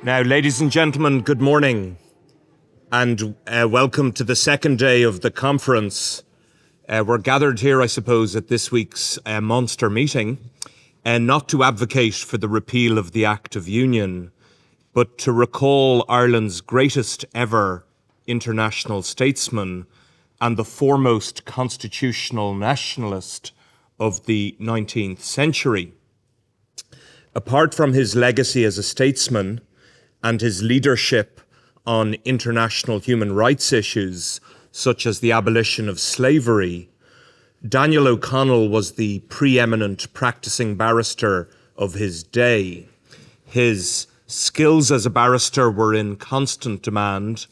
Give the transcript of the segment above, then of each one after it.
Now, ladies and gentlemen, good morning and welcome to the second day of the conference. We're gathered here, I suppose, at this week's monster meeting, not to advocate for the repeal of the Act of Union, but to recall Ireland's greatest ever international statesman and the foremost constitutional nationalist of the 19th century. Apart from his legacy as a statesman and his leadership on international human rights issues, such as the abolition of slavery, Daniel O'Connell was the preeminent practicing barrister of his day. His skills as a barrister were in constant demand,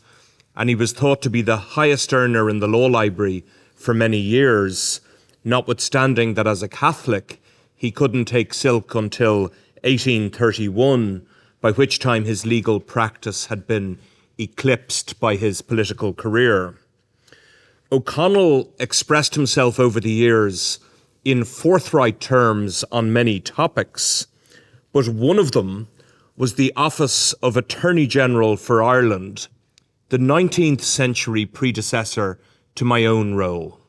and he was thought to be the highest earner in the law library for many years, notwithstanding that as a Catholic, he couldn't take silk until 1831, by which time his legal practice had been eclipsed by his political career. O'Connell expressed himself over the years in forthright terms on many topics, but one of them was the office of Attorney General for Ireland, the 19th century predecessor to my own role,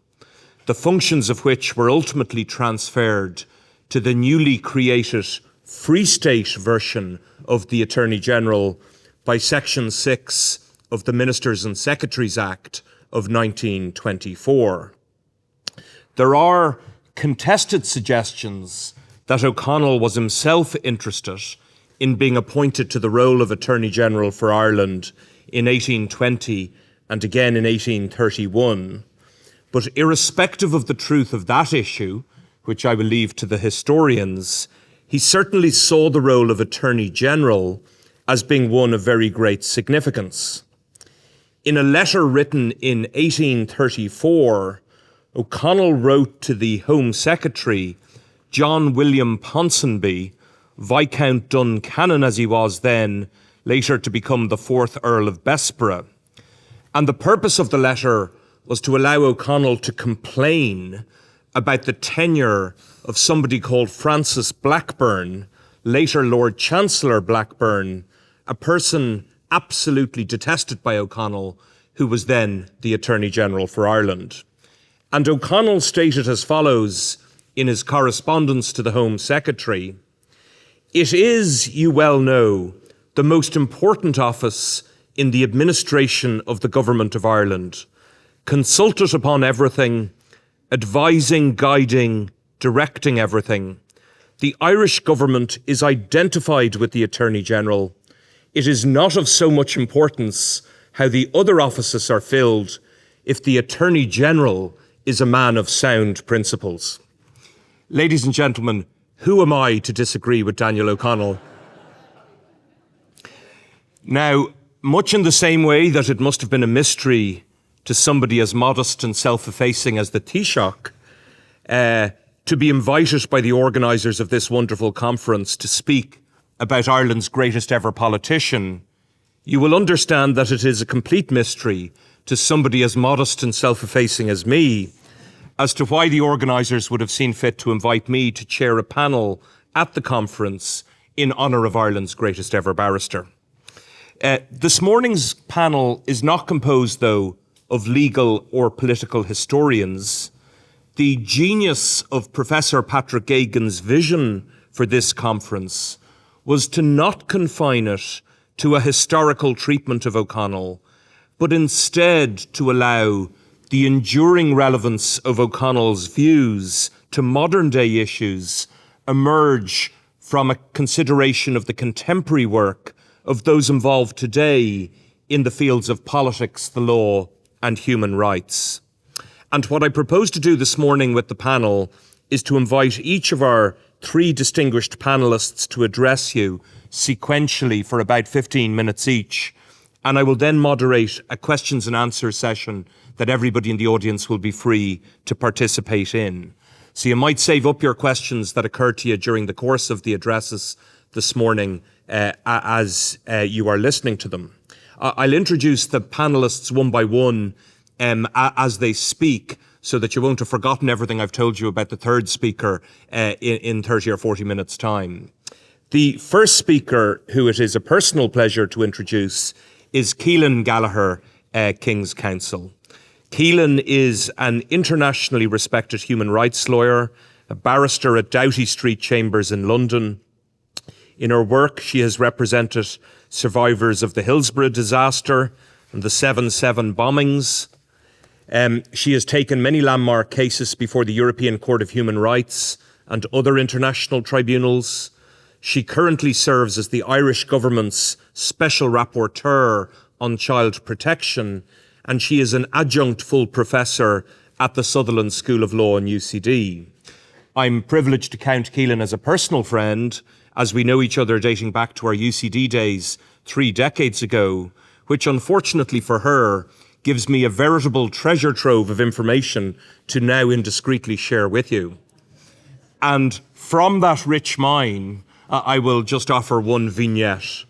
the functions of which were ultimately transferred to the newly created Free State version of the Attorney General by Section 6 of the Ministers and Secretaries Act of 1924. There are contested suggestions that O'Connell was himself interested in being appointed to the role of Attorney General for Ireland in 1820 and again in 1831. But irrespective of the truth of that issue, which I will leave to the historians, he certainly saw the role of Attorney General as being one of very great significance. In a letter written in 1834, O'Connell wrote to the Home Secretary, John William Ponsonby, Viscount Duncannon as he was then, later to become the 4th Earl of Bessborough. And the purpose of the letter was to allow O'Connell to complain about the tenure of somebody called Francis Blackburn, later Lord Chancellor Blackburn, a person absolutely detested by O'Connell, who was then the Attorney General for Ireland. And O'Connell stated as follows in his correspondence to the Home Secretary: "It is, you well know, the most important office in the administration of the Government of Ireland, consulted upon everything, advising, guiding, directing everything. The Irish government is identified with the Attorney General. It is not of so much importance how the other offices are filled if the Attorney General is a man of sound principles." Ladies and gentlemen, who am I to disagree with Daniel O'Connell? Now, much in the same way that it must have been a mystery to somebody as modest and self-effacing as the Taoiseach, to be invited by the organisers of this wonderful conference to speak about Ireland's greatest ever politician, you will understand that it is a complete mystery to somebody as modest and self-effacing as me as to why the organisers would have seen fit to invite me to chair a panel at the conference in honour of Ireland's greatest ever barrister. This morning's panel is not composed, though, of legal or political historians. The genius of Professor Patrick Geoghegan's vision for this conference was to not confine it to a historical treatment of O'Connell, but instead to allow the enduring relevance of O'Connell's views to modern day issues emerge from a consideration of the contemporary work of those involved today in the fields of politics, the law, and human rights. And what I propose to do this morning with the panel is to invite each of our 3 distinguished panellists to address you sequentially for about 15 minutes each. And I will then moderate a questions and answers session that everybody in the audience will be free to participate in. So you might save up your questions that occur to you during the course of the addresses this morning as you are listening to them. I'll introduce the panellists one by one as they speak, so that you won't have forgotten everything I've told you about the third speaker in 30 or 40 minutes' time. The first speaker, who it is a personal pleasure to introduce, is Caoilfhionn Gallagher, King's Counsel. Caoilfhionn is an internationally respected human rights lawyer, a barrister at Doughty Street Chambers in London. In her work, she has represented survivors of the Hillsborough disaster and the 7/7 bombings. She has taken many landmark cases before the European Court of Human Rights and other international tribunals. She currently serves as the Irish government's Special Rapporteur on Child Protection, and she is an adjunct full professor at the Sutherland School of Law in UCD. I'm privileged to count Caoilfhionn as a personal friend, as we know each other dating back to our UCD days 3 decades ago, which unfortunately for her gives me a veritable treasure trove of information to now indiscreetly share with you. And from that rich mine, I will just offer one vignette.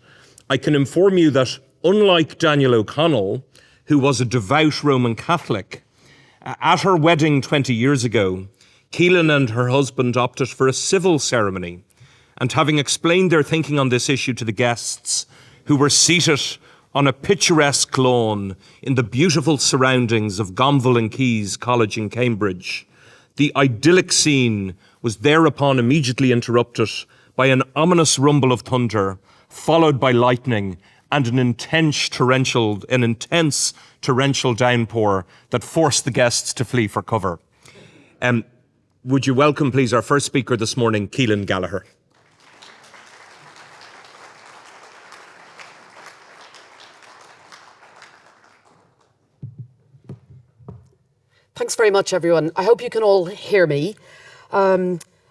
I can inform you that unlike Daniel O'Connell, who was a devout Roman Catholic, at her wedding 20 years ago, Caoilfhionn and her husband opted for a civil ceremony. And having explained their thinking on this issue to the guests, who were seated on a picturesque lawn in the beautiful surroundings of Gonville and Keys College in Cambridge, the idyllic scene was thereupon immediately interrupted by an ominous rumble of thunder, followed by lightning and an intense torrential downpour that forced the guests to flee for cover. Would you welcome, please, our first speaker this morning, Caoilfhionn Gallagher. Thanks very much, everyone. I hope you can all hear me.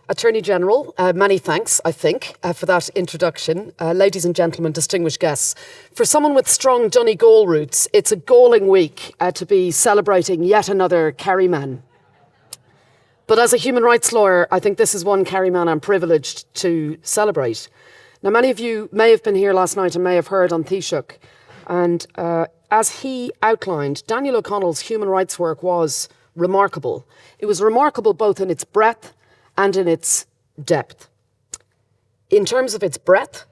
Attorney General, many thanks, I think, for that introduction. Ladies and gentlemen, distinguished guests. For someone with strong Donegal roots, it's a galling week to be celebrating yet another Kerryman. But as a human rights lawyer, I think this is one Kerryman I'm privileged to celebrate. Now, many of you may have been here last night and may have heard on Taoiseach. And as he outlined, Daniel O'Connell's human rights work was remarkable. It was remarkable both in its breadth and in its depth. In terms of its breadth,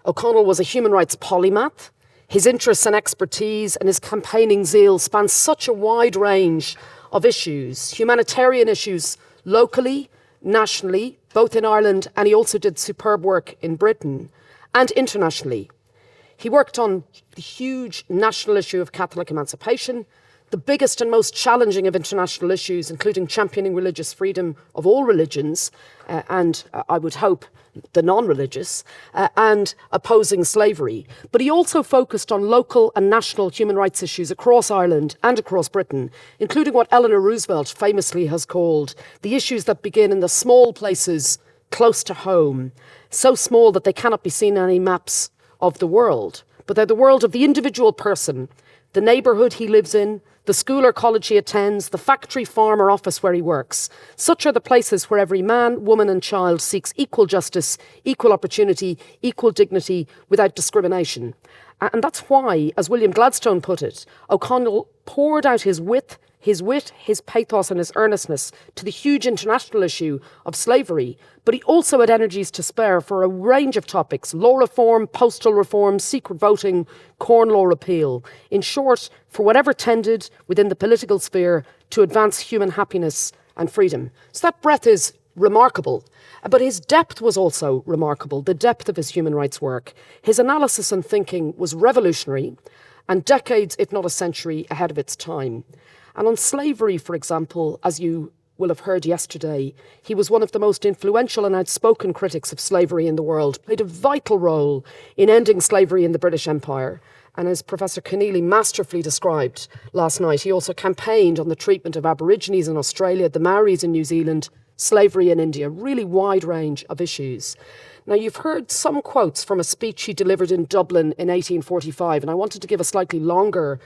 O'Connell was a human rights polymath. His interests and expertise and his campaigning zeal span such a wide range of issues, humanitarian issues locally, nationally, both in Ireland, and he also did superb work in Britain, and internationally. He worked on the huge national issue of Catholic emancipation, the biggest and most challenging of international issues, including championing religious freedom of all religions, and I would hope the non-religious, and opposing slavery. But he also focused on local and national human rights issues across Ireland and across Britain, including what Eleanor Roosevelt famously has called the issues that begin in the small places close to home, so small that they cannot be seen on any maps of the world, but they're the world of the individual person, the neighbourhood he lives in, the school or college he attends, the factory, farm or office where he works. Such are the places where every man, woman and child seeks equal justice, equal opportunity, equal dignity without discrimination. And that's why, as William Gladstone put it, O'Connell poured out his wit, his pathos and his earnestness to the huge international issue of slavery, but he also had energies to spare for a range of topics: law reform, postal reform, secret voting, corn law repeal. In short, for whatever tended within the political sphere to advance human happiness and freedom. So that breadth is remarkable. But his depth was also remarkable, the depth of his human rights work. His analysis and thinking was revolutionary and decades, if not a century, ahead of its time. And on slavery, for example, as you will have heard yesterday, he was one of the most influential and outspoken critics of slavery in the world, played a vital role in ending slavery in the British Empire. And as Professor Keneally masterfully described last night, he also campaigned on the treatment of Aborigines in Australia, the Maoris in New Zealand, slavery in India, really wide range of issues. Now, you've heard some quotes from a speech he delivered in Dublin in 1845, and I wanted to give a slightly longer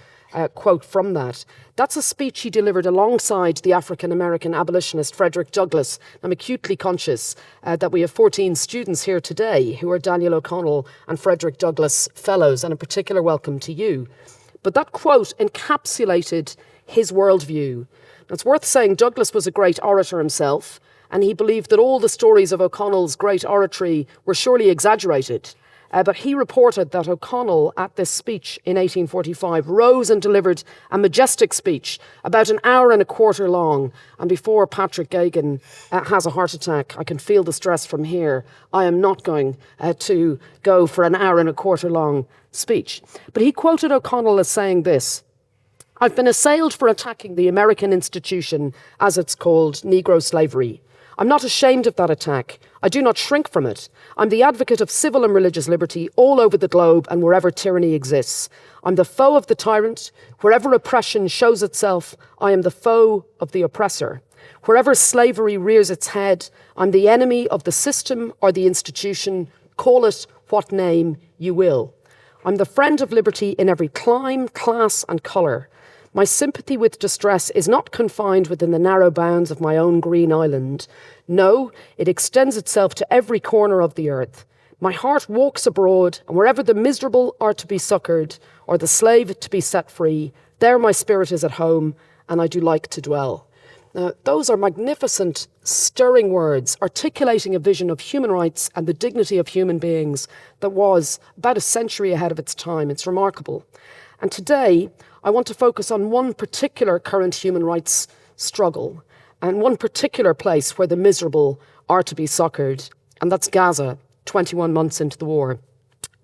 quote from that. That's a speech he delivered alongside the African-American abolitionist Frederick Douglass. I'm acutely conscious that we have 14 students here today who are Daniel O'Connell and Frederick Douglass Fellows, and a particular welcome to you. But that quote encapsulated his worldview. Now, it's worth saying Douglass was a great orator himself, and he believed that all the stories of O'Connell's great oratory were surely exaggerated. But he reported that O'Connell, at this speech in 1845, rose and delivered a majestic speech about an hour and a quarter long. And before Patrick Geoghegan has a heart attack, I can feel the stress from here. I am not going to go for an hour and a quarter long speech. But he quoted O'Connell as saying this: "I've been assailed for attacking the American institution, as it's called, Negro slavery. I'm not ashamed of that attack. I do not shrink from it. I'm the advocate of civil and religious liberty all over the globe and wherever tyranny exists. I'm the foe of the tyrant. Wherever oppression shows itself, I am the foe of the oppressor. Wherever slavery rears its head, I'm the enemy of the system or the institution. Call it what name you will. I'm the friend of liberty in every clime, class and colour. My sympathy with distress is not confined within the narrow bounds of my own green island. No, it extends itself to every corner of the earth. My heart walks abroad, and wherever the miserable are to be succoured, or the slave to be set free, there my spirit is at home, and I do like to dwell." Now, those are magnificent, stirring words, articulating a vision of human rights and the dignity of human beings that was about a century ahead of its time. It's remarkable. And today, I want to focus on one particular current human rights struggle and one particular place where the miserable are to be succoured, and that's Gaza, 21 months into the war.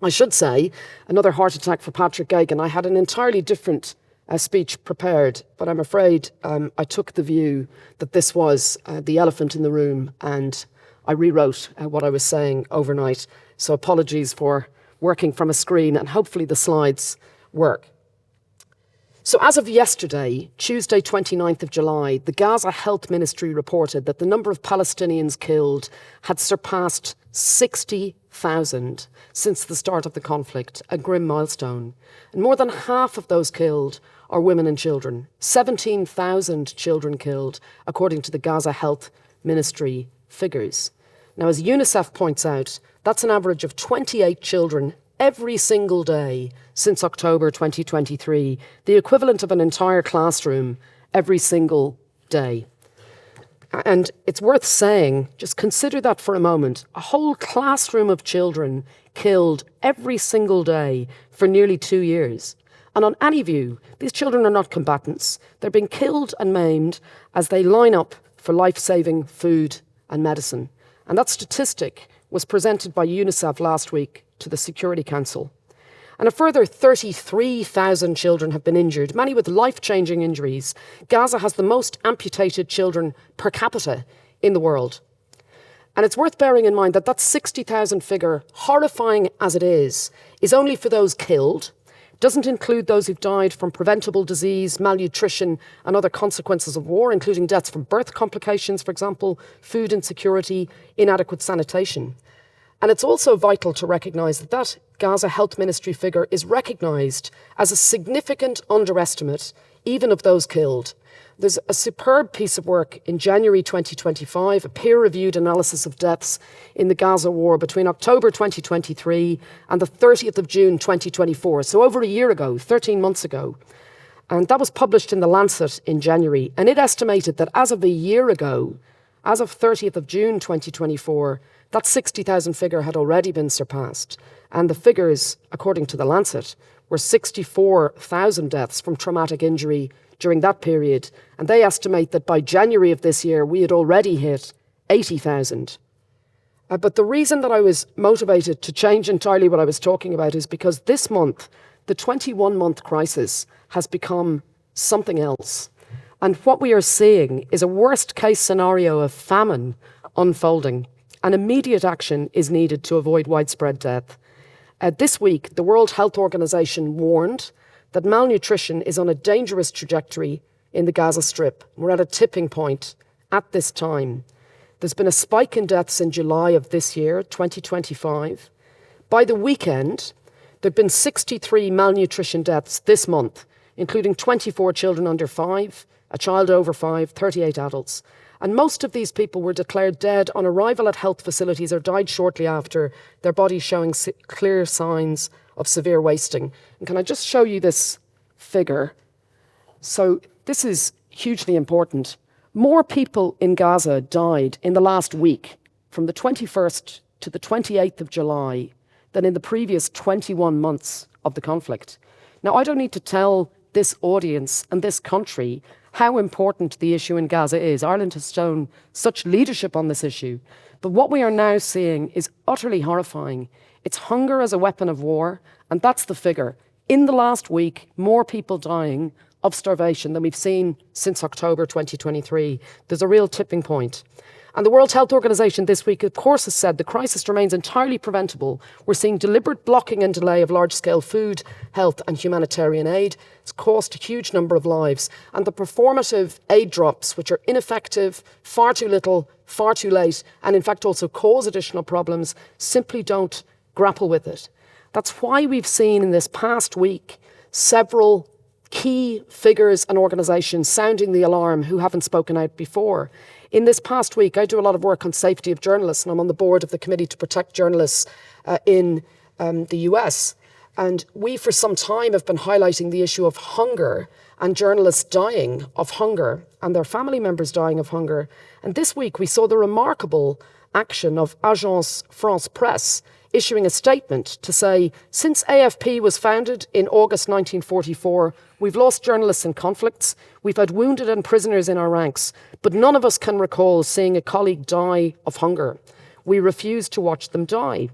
I should say, another heart attack for Patrick Geoghegan. I had an entirely different speech prepared, but I'm afraid I took the view that this was the elephant in the room, and I rewrote what I was saying overnight. So apologies for working from a screen, and hopefully the slides work. So as of yesterday, Tuesday 29th of July, the Gaza Health Ministry reported that the number of Palestinians killed had surpassed 60,000 since the start of the conflict, a grim milestone. And more than half of those killed are women and children. 17,000 children killed, according to the Gaza Health Ministry figures. Now, as UNICEF points out, that's an average of 28 children every single day since October 2023, the equivalent of an entire classroom every single day. And it's worth saying, just consider that for a moment, a whole classroom of children killed every single day for nearly 2 years. And on any view, these children are not combatants. They're being killed and maimed as they line up for life-saving food and medicine. And that statistic was presented by UNICEF last week to the Security Council. And a further 33,000 children have been injured, many with life-changing injuries. Gaza has the most amputated children per capita in the world. And it's worth bearing in mind that that 60,000 figure, horrifying as it is only for those killed. It doesn't include those who've died from preventable disease, malnutrition and other consequences of war, including deaths from birth complications, for example, food insecurity, inadequate sanitation. And it's also vital to recognise that that Gaza Health Ministry figure is recognised as a significant underestimate, even of those killed. There's a superb piece of work in January 2025, a peer-reviewed analysis of deaths in the Gaza war between October 2023 and the 30th of June 2024, so over a year ago, 13 months ago. And that was published in The Lancet in January, and it estimated that as of a year ago, as of 30th of June 2024, that 60,000 figure had already been surpassed. And the figures, according to The Lancet, were 64,000 deaths from traumatic injury during that period. And they estimate that by January of this year, we had already hit 80,000. But the reason that I was motivated to change entirely what I was talking about is because this month, the 21-month crisis has become something else. And what we are seeing is a worst-case scenario of famine unfolding. And immediate action is needed to avoid widespread death. This week, the World Health Organization warned that malnutrition is on a dangerous trajectory in the Gaza Strip. We're at a tipping point at this time. There's been a spike in deaths in July of this year, 2025. By the weekend, there'd been 63 malnutrition deaths this month, including 24 children under 5, a child over 5, 38 adults. And most of these people were declared dead on arrival at health facilities or died shortly after, their bodies showing clear signs of severe wasting. And can I just show you this figure? So this is hugely important. More people in Gaza died in the last week, from the 21st to the 28th of July, than in the previous 21 months of the conflict. Now, I don't need to tell this audience and this country how important the issue in Gaza is. Ireland has shown such leadership on this issue. But what we are now seeing is utterly horrifying. It's hunger as a weapon of war, and that's the figure. In the last week, more people dying of starvation than we've seen since October 2023. There's a real tipping point. And the World Health Organization this week, of course, has said the crisis remains entirely preventable. We're seeing deliberate blocking and delay of large-scale food, health and humanitarian aid. It's cost a huge number of lives. And the performative aid drops, which are ineffective, far too little, far too late, and in fact also cause additional problems, simply don't grapple with it. That's why we've seen in this past week several key figures and organisations sounding the alarm who haven't spoken out before. In this past week, I do a lot of work on safety of journalists, and I'm on the board of the Committee to Protect Journalists in the US. And we, for some time, have been highlighting the issue of hunger and journalists dying of hunger and their family members dying of hunger. And this week, we saw the remarkable action of Agence France Presse issuing a statement to say, since AFP was founded in August 1944, we've lost journalists in conflicts, we've had wounded and prisoners in our ranks, but none of us can recall seeing a colleague die of hunger. We refuse to watch them die.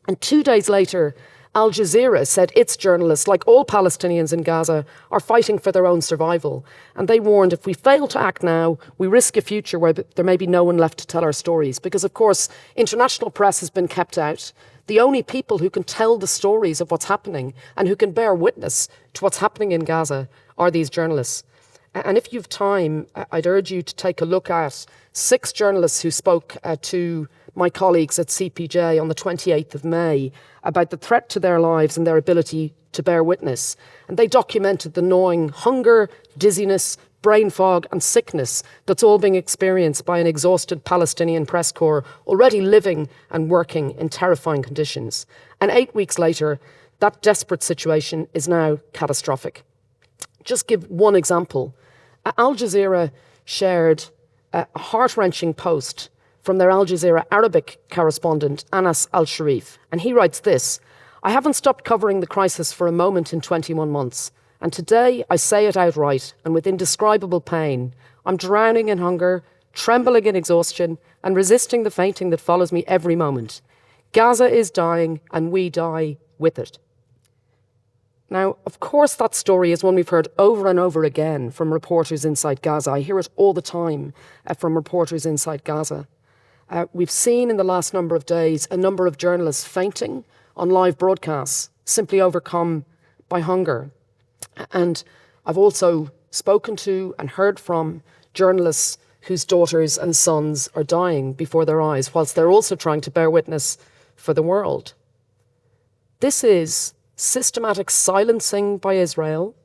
And 2 days later, Al Jazeera said its journalists, like all Palestinians in Gaza, are fighting for their own survival. And they warned, if we fail to act now, we risk a future where there may be no one left to tell our stories. Because, of course, international press has been kept out. The only people who can tell the stories of what's happening and who can bear witness to what's happening in Gaza are these journalists. And if you've time, I'd urge you to take a look at 6 journalists who spoke to my colleagues at CPJ on the 28th of May about the threat to their lives and their ability to bear witness. And they documented the gnawing hunger, dizziness, brain fog and sickness that's all being experienced by an exhausted Palestinian press corps already living and working in terrifying conditions. And 8 weeks later, that desperate situation is now catastrophic. Just give one example. Al Jazeera shared a heart-wrenching post from their Al Jazeera Arabic correspondent, Anas Al-Sharif. And he writes this: I haven't stopped covering the crisis for a moment in 21 months. And today I say it outright and with indescribable pain. I'm drowning in hunger, trembling in exhaustion, and resisting the fainting that follows me every moment. Gaza is dying and we die with it. Now, of course, that story is one we've heard over and over again from reporters inside Gaza. I hear it all the time from reporters inside Gaza. We've seen in the last number of days a number of journalists fainting on live broadcasts, simply overcome by hunger. And I've also spoken to and heard from journalists whose daughters and sons are dying before their eyes, whilst they're also trying to bear witness for the world. This is systematic silencing by Israel,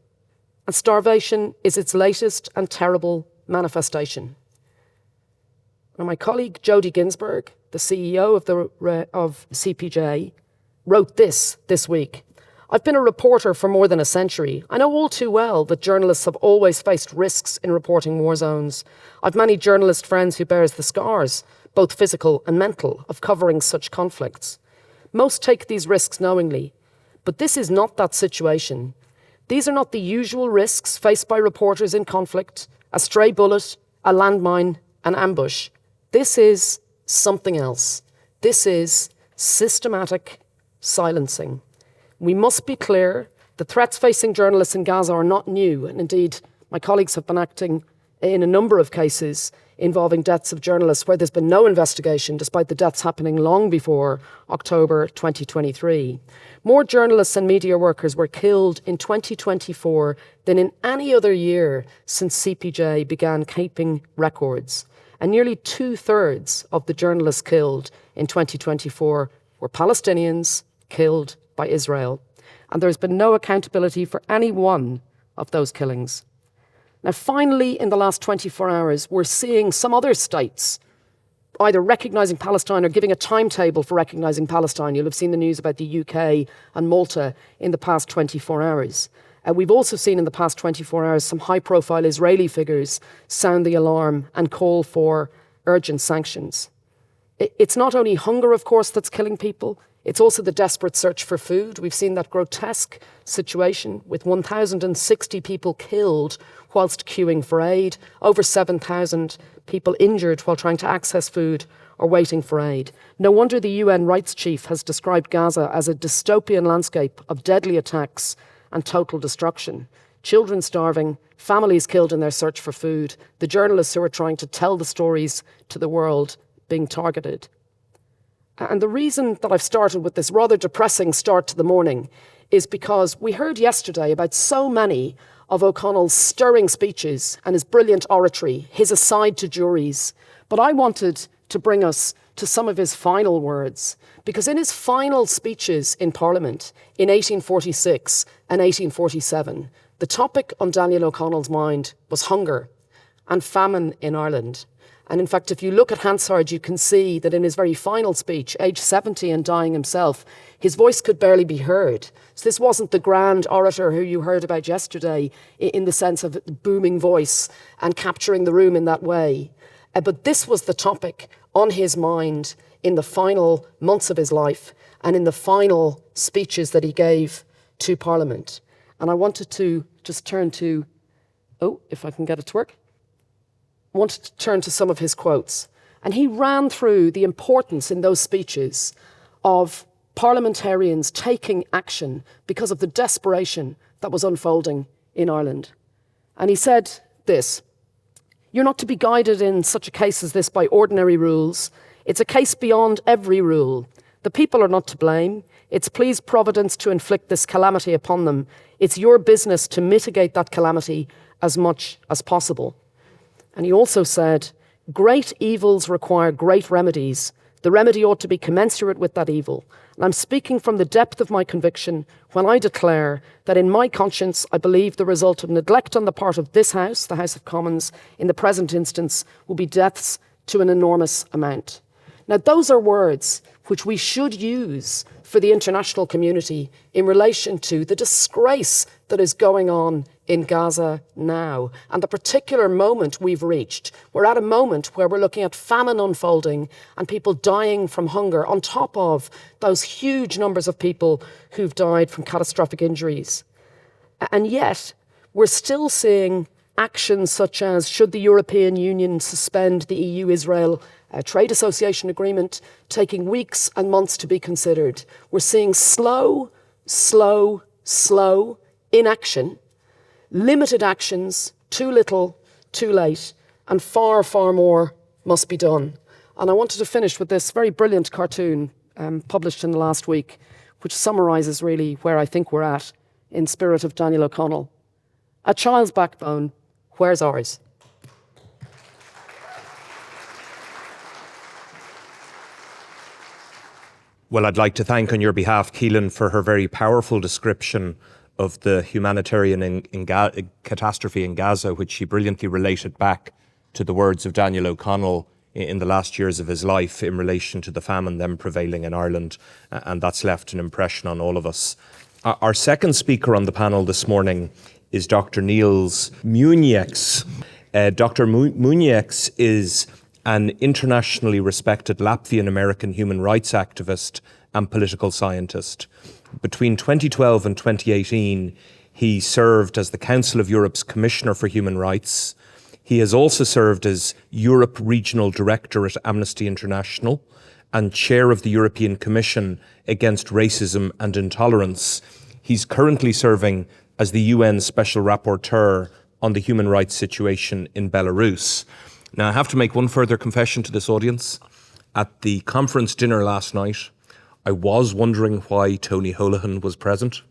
and starvation is its latest and terrible manifestation. Now, my colleague Jodie Ginsberg, the CEO of CPJ, wrote this week. I've been a reporter for more than a century. I know all too well that journalists have always faced risks in reporting war zones. I've many journalist friends who bears the scars, both physical and mental, of covering such conflicts. Most take these risks knowingly, but this is not that situation. These are not the usual risks faced by reporters in conflict: a stray bullet, a landmine, an ambush. This is something else. This is systematic silencing. We must be clear, the threats facing journalists in Gaza are not new, and indeed my colleagues have been acting in a number of cases involving deaths of journalists where there's been no investigation, despite the deaths happening long before October 2023. More journalists and media workers were killed in 2024 than in any other year since CPJ began keeping records. And nearly 2/3 of the journalists killed in 2024 were Palestinians killed by Israel. And there's been no accountability for any one of those killings. Now, finally, in the last 24 hours, we're seeing some other states either recognising Palestine or giving a timetable for recognising Palestine. You'll have seen the news about the UK and Malta in the past 24 hours. We've also seen in the past 24 hours some high-profile Israeli figures sound the alarm and call for urgent sanctions. It's not only hunger, of course, that's killing people. It's also the desperate search for food. We've seen that grotesque situation with 1,060 people killed whilst queuing for aid, over 7,000 people injured while trying to access food or waiting for aid. No wonder the UN rights chief has described Gaza as a dystopian landscape of deadly attacks and total destruction. Children starving, families killed in their search for food, the journalists who are trying to tell the stories to the world being targeted. And the reason that I've started with this rather depressing start to the morning is because we heard yesterday about so many of O'Connell's stirring speeches and his brilliant oratory, his aside to juries. But I wanted to bring us to some of his final words, because in his final speeches in Parliament in 1846 and 1847, the topic on Daniel O'Connell's mind was hunger and famine in Ireland. And in fact, if you look at Hansard, you can see that in his very final speech, age 70 and dying himself, his voice could barely be heard. So this wasn't the grand orator who you heard about yesterday in the sense of booming voice and capturing the room in that way. But this was the topic on his mind in the final months of his life and in the final speeches that he gave to Parliament. And I wanted to just turn to, if I can get it to work. Wanted to turn to some of his quotes. And he ran through the importance in those speeches of parliamentarians taking action because of the desperation that was unfolding in Ireland. And he said this: "You're not to be guided in such a case as this by ordinary rules. It's a case beyond every rule. The people are not to blame. It's pleased Providence to inflict this calamity upon them. It's your business to mitigate that calamity as much as possible." And he also said, "Great evils require great remedies. The remedy ought to be commensurate with that evil. And I'm speaking from the depth of my conviction when I declare that in my conscience I believe the result of neglect on the part of this House, the House of Commons, in the present instance, will be deaths to an enormous amount." Now, those are words which we should use for the international community in relation to the disgrace that is going on in Gaza now and the particular moment we've reached. We're at a moment where we're looking at famine unfolding and people dying from hunger on top of those huge numbers of people who've died from catastrophic injuries. And yet, we're still seeing actions such as, should the European Union suspend the EU-Israel trade association agreement, taking weeks and months to be considered. We're seeing slow inaction, limited actions, too little, too late, and far, far more must be done. And I wanted to finish with this very brilliant cartoon published in the last week, which summarises really where I think we're at in spirit of Daniel O'Connell. "A child's backbone, where's ours?" Well, I'd like to thank on your behalf Caoilfhionn for her very powerful description of the humanitarian catastrophe in Gaza, which she brilliantly related back to the words of Daniel O'Connell in the last years of his life in relation to the famine then prevailing in Ireland, and that's left an impression on all of us. Our second speaker on the panel this morning is Dr. Nils Muižnieks. Dr. Muižnieks is an internationally respected Latvian-American human rights activist and political scientist. Between 2012 and 2018, he served as the Council of Europe's Commissioner for Human Rights. He has also served as Europe Regional Director at Amnesty International and Chair of the European Commission Against Racism and Intolerance. He's currently serving as the UN Special Rapporteur on the human rights situation in Belarus. Now, I have to make one further confession to this audience. At the conference dinner last night, I was wondering why Tony Holohan was present.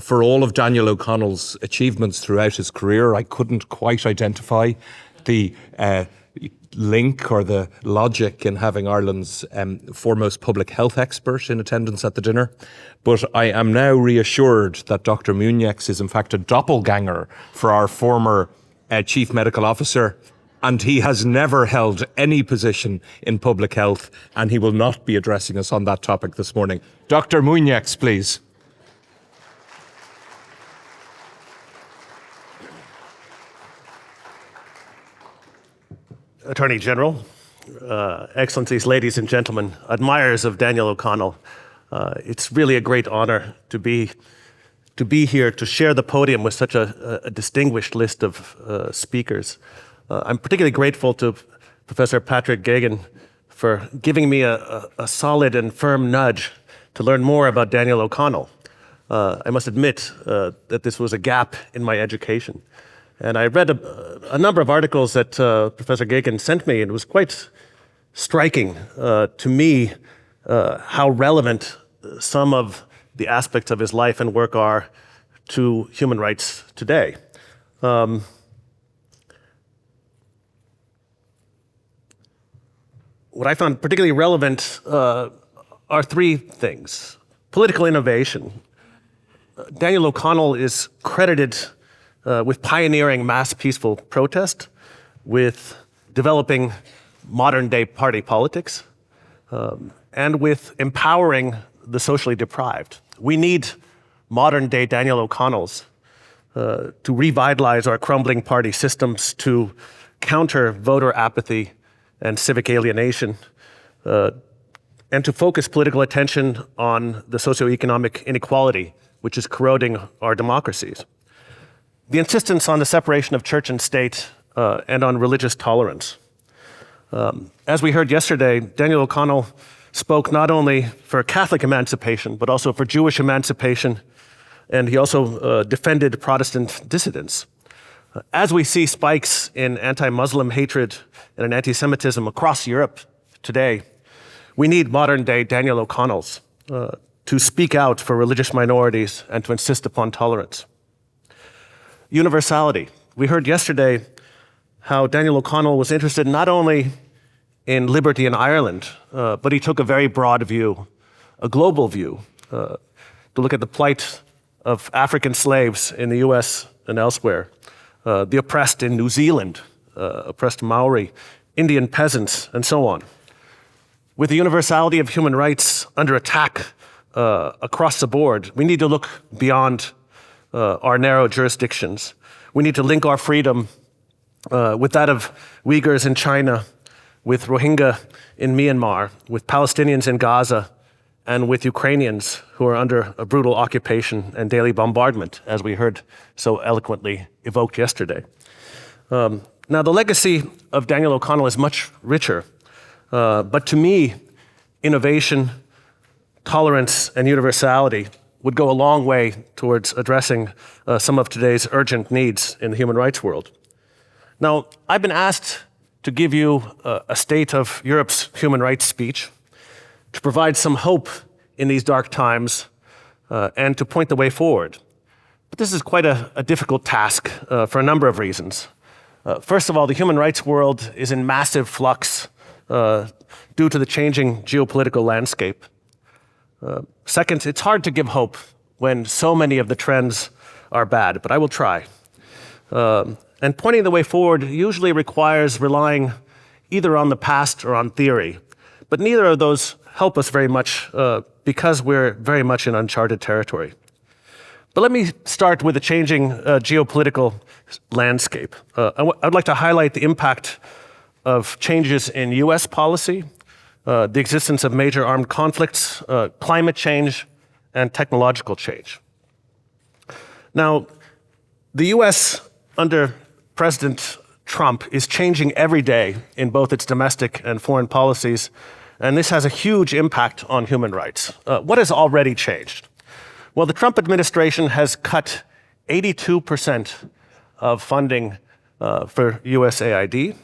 For all of Daniel O'Connell's achievements throughout his career, I couldn't quite identify the link or the logic in having Ireland's foremost public health expert in attendance at the dinner. But I am now reassured that Dr. Muižnieks is in fact a doppelganger for our former Chief Medical Officer, and he has never held any position in public health, and he will not be addressing us on that topic this morning. Dr. Muižnieks, please. Attorney General, Excellencies, ladies and gentlemen, admirers of Daniel O'Connell, it's really a great honor to be here to share the podium with such a distinguished list of speakers. I'm particularly grateful to Professor Patrick Geoghegan for giving me a solid and firm nudge to learn more about Daniel O'Connell. I must admit that this was a gap in my education. And I read a number of articles that Professor Geoghegan sent me, and it was quite striking to me how relevant some of the aspects of his life and work are to human rights today. What I found particularly relevant are three things. Political innovation. Daniel O'Connell is credited with pioneering mass peaceful protest, with developing modern-day party politics, and with empowering the socially deprived. We need modern-day Daniel O'Connells to revitalize our crumbling party systems, to counter voter apathy and civic alienation, and to focus political attention on the socioeconomic inequality which is corroding our democracies. The insistence on the separation of church and state and on religious tolerance. As we heard yesterday, Daniel O'Connell spoke not only for Catholic emancipation, but also for Jewish emancipation, and he also defended Protestant dissidents. As we see spikes in anti-Muslim hatred and in anti-Semitism across Europe today, we need modern-day Daniel O'Connells to speak out for religious minorities and to insist upon tolerance. Universality. We heard yesterday how Daniel O'Connell was interested not only in liberty in Ireland, but he took a very broad view, a global view, to look at the plight of African slaves in the US and elsewhere, the oppressed in New Zealand, oppressed Maori, Indian peasants, and so on. With the universality of human rights under attack across the board, we need to look beyond our narrow jurisdictions. We need to link our freedom with that of Uyghurs in China, with Rohingya in Myanmar, with Palestinians in Gaza, and with Ukrainians who are under a brutal occupation and daily bombardment, as we heard so eloquently evoked yesterday. Now, the legacy of Daniel O'Connell is much richer, but to me, innovation, tolerance, and universality would go a long way towards addressing some of today's urgent needs in the human rights world. Now, I've been asked to give you a State of Europe's Human Rights speech, to provide some hope in these dark times, and to point the way forward. But this is quite a difficult task for a number of reasons. First of all, the human rights world is in massive flux due to the changing geopolitical landscape. Second, it's hard to give hope when so many of the trends are bad, but I will try. And pointing the way forward usually requires relying either on the past or on theory, but neither of those help us very much because we're very much in uncharted territory. But let me start with the changing geopolitical landscape. I'd like to highlight the impact of changes in US policy, the existence of major armed conflicts, climate change, and technological change. Now, the US under President Trump is changing every day in both its domestic and foreign policies, and this has a huge impact on human rights. What has already changed? Well, the Trump administration has cut 82% of funding for USAID,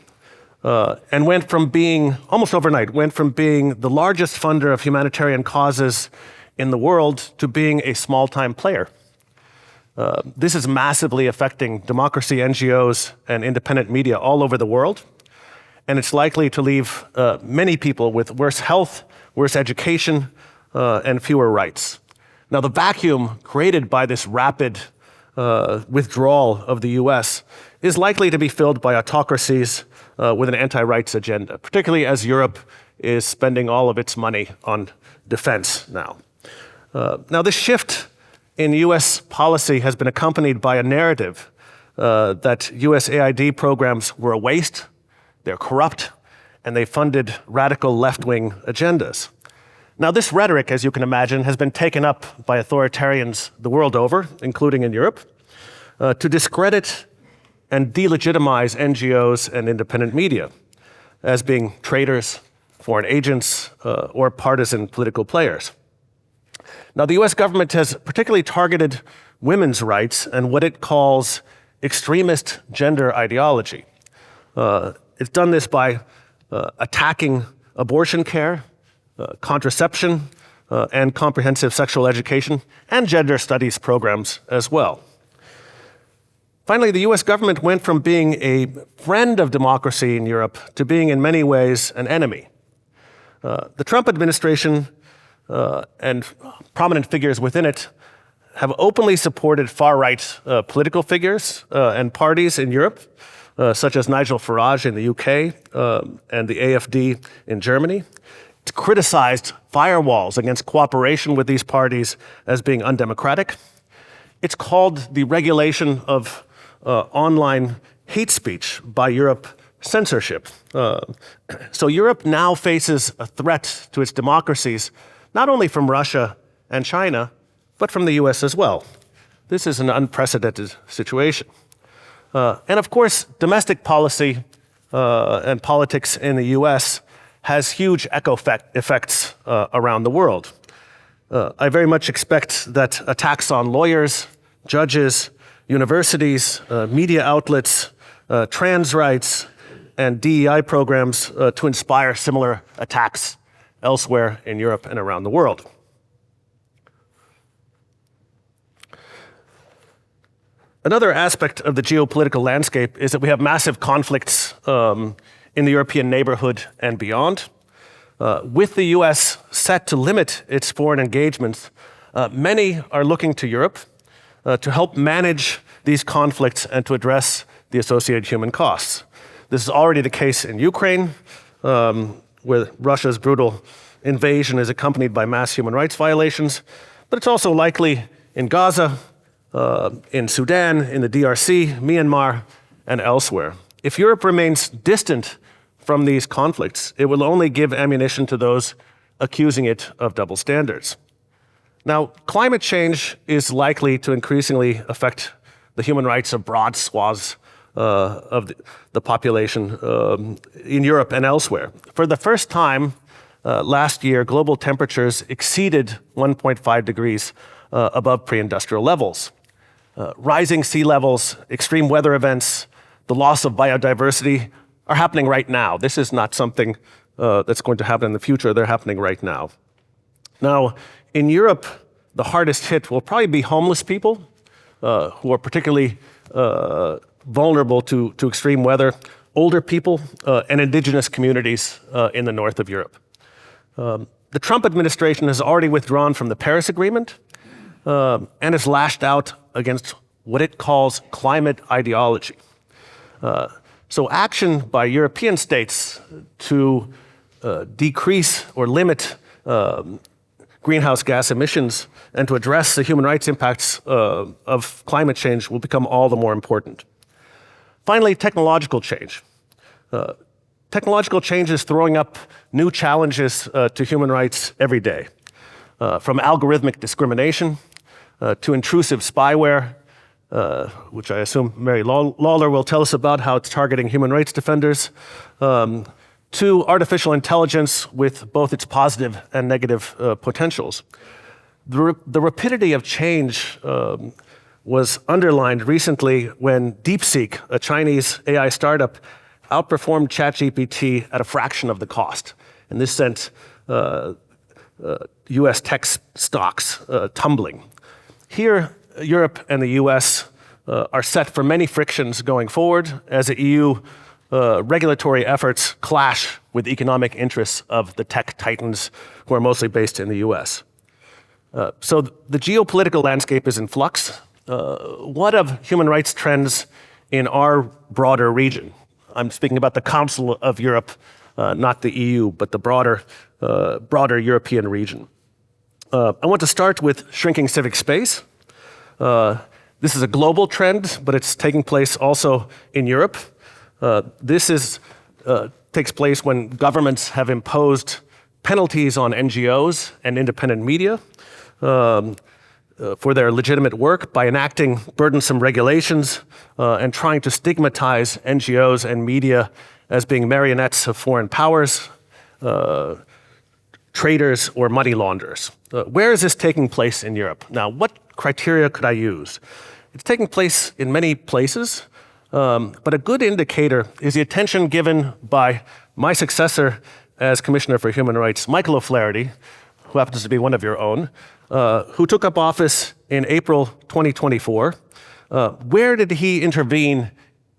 and went from being, almost overnight, went from being the largest funder of humanitarian causes in the world to being a small-time player. This is massively affecting democracy, NGOs, and independent media all over the world, and it's likely to leave many people with worse health, worse education, and fewer rights. Now, the vacuum created by this rapid withdrawal of the US is likely to be filled by autocracies with an anti-rights agenda, particularly as Europe is spending all of its money on defense now. Now, this shift in US policy has been accompanied by a narrative that USAID programs were a waste, they're corrupt, and they funded radical left-wing agendas. Now, this rhetoric, as you can imagine, has been taken up by authoritarians the world over, including in Europe, to discredit and delegitimize NGOs and independent media as being traitors, foreign agents, or partisan political players. Now, the US government has particularly targeted women's rights and what it calls extremist gender ideology. It's done this by attacking abortion care, contraception, and comprehensive sexual education, and gender studies programs as well. Finally, the US government went from being a friend of democracy in Europe to being in many ways an enemy. The Trump administration and prominent figures within it have openly supported far-right political figures and parties in Europe, such as Nigel Farage in the UK and the AfD in Germany. It's criticized firewalls against cooperation with these parties as being undemocratic. It's called the regulation of online hate speech by Europe censorship. So Europe now faces a threat to its democracies, not only from Russia and China, but from the US as well. This is an unprecedented situation. And of course, domestic policy and politics in the US has huge echo effects around the world. I very much expect that attacks on lawyers, judges, universities, media outlets, trans rights, and DEI programs to inspire similar attacks elsewhere in Europe and around the world. Another aspect of the geopolitical landscape is that we have massive conflicts in the European neighborhood and beyond. With the US set to limit its foreign engagements, many are looking to Europe to help manage these conflicts and to address the associated human costs. This is already the case in Ukraine, where Russia's brutal invasion is accompanied by mass human rights violations, but it's also likely in Gaza, in Sudan, in the DRC, Myanmar, and elsewhere. If Europe remains distant from these conflicts, it will only give ammunition to those accusing it of double standards. Now, climate change is likely to increasingly affect the human rights of broad swaths of the population in Europe and elsewhere. For the first time last year, global temperatures exceeded 1.5 degrees above pre-industrial levels. Rising sea levels, extreme weather events, the loss of biodiversity are happening right now. This is not something that's going to happen in the future. They're happening right now. Now, in Europe, the hardest hit will probably be homeless people who are particularly vulnerable to extreme weather, older people, and indigenous communities in the north of Europe. The Trump administration has already withdrawn from the Paris Agreement and has lashed out against what it calls climate ideology. So action by European states to decrease or limit greenhouse gas emissions and to address the human rights impacts of climate change will become all the more important. Finally, technological change. Technological change is throwing up new challenges to human rights every day, from algorithmic discrimination to intrusive spyware, which I assume Mary Lawlor will tell us about how it's targeting human rights defenders, to artificial intelligence with both its positive and negative potentials. The rapidity of change was underlined recently when DeepSeek, a Chinese AI startup, outperformed ChatGPT at a fraction of the cost. And this sent US tech stocks tumbling. Here, Europe and the US are set for many frictions going forward as the EU regulatory efforts clash with economic interests of the tech titans who are mostly based in the US. So the geopolitical landscape is in flux. What of human rights trends in our broader region? I'm speaking about the Council of Europe, not the EU, but the broader European region. I want to start with shrinking civic space. This is a global trend, but it's taking place also in Europe. This is takes place when governments have imposed penalties on NGOs and independent media for their legitimate work by enacting burdensome regulations and trying to stigmatize NGOs and media as being marionettes of foreign powers, traders, or money launderers. Where is this taking place in Europe? Now, what criteria could I use? It's taking place in many places, but a good indicator is the attention given by my successor as Commissioner for Human Rights, Michael O'Flaherty, who happens to be one of your own, who took up office in April 2024. Where did he intervene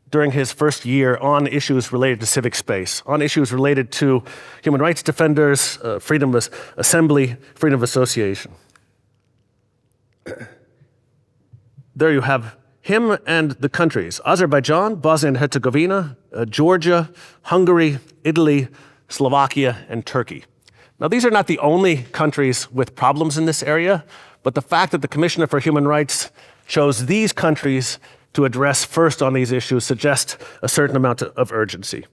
during his first year on issues related to civic space, on issues related to human rights defenders, freedom of assembly, freedom of association? There you have him and the countries: Azerbaijan, Bosnia and Herzegovina, Georgia, Hungary, Italy, Slovakia, and Turkey. Now, these are not the only countries with problems in this area, but the fact that the Commissioner for Human Rights chose these countries to address first on these issues suggests a certain amount of urgency.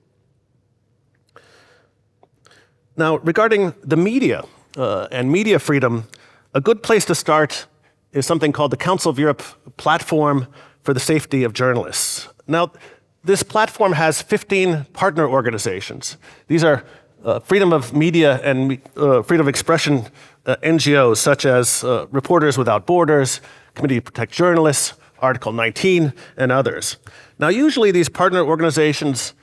Now, regarding the media and media freedom, a good place to start is something called the Council of Europe Platform for the Safety of Journalists. Now, this platform has 15 partner organizations. These are freedom of media and freedom of expression NGOs, such as Reporters Without Borders, Committee to Protect Journalists, Article 19, and others. Now, usually these partner organizations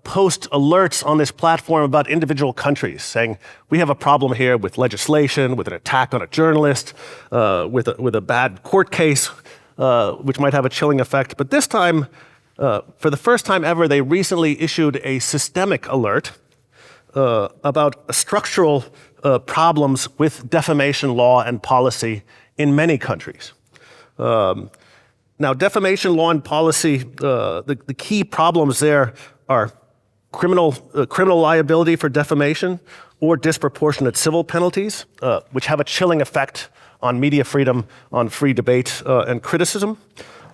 post alerts on this platform about individual countries, saying, we have a problem here with legislation, with an attack on a journalist, with a bad court case, which might have a chilling effect. But this time, for the first time ever, they recently issued a systemic alert about structural problems with defamation law and policy in many countries. Now, defamation law and policy, the key problems there are criminal liability for defamation or disproportionate civil penalties, which have a chilling effect on media freedom, on free debate and criticism,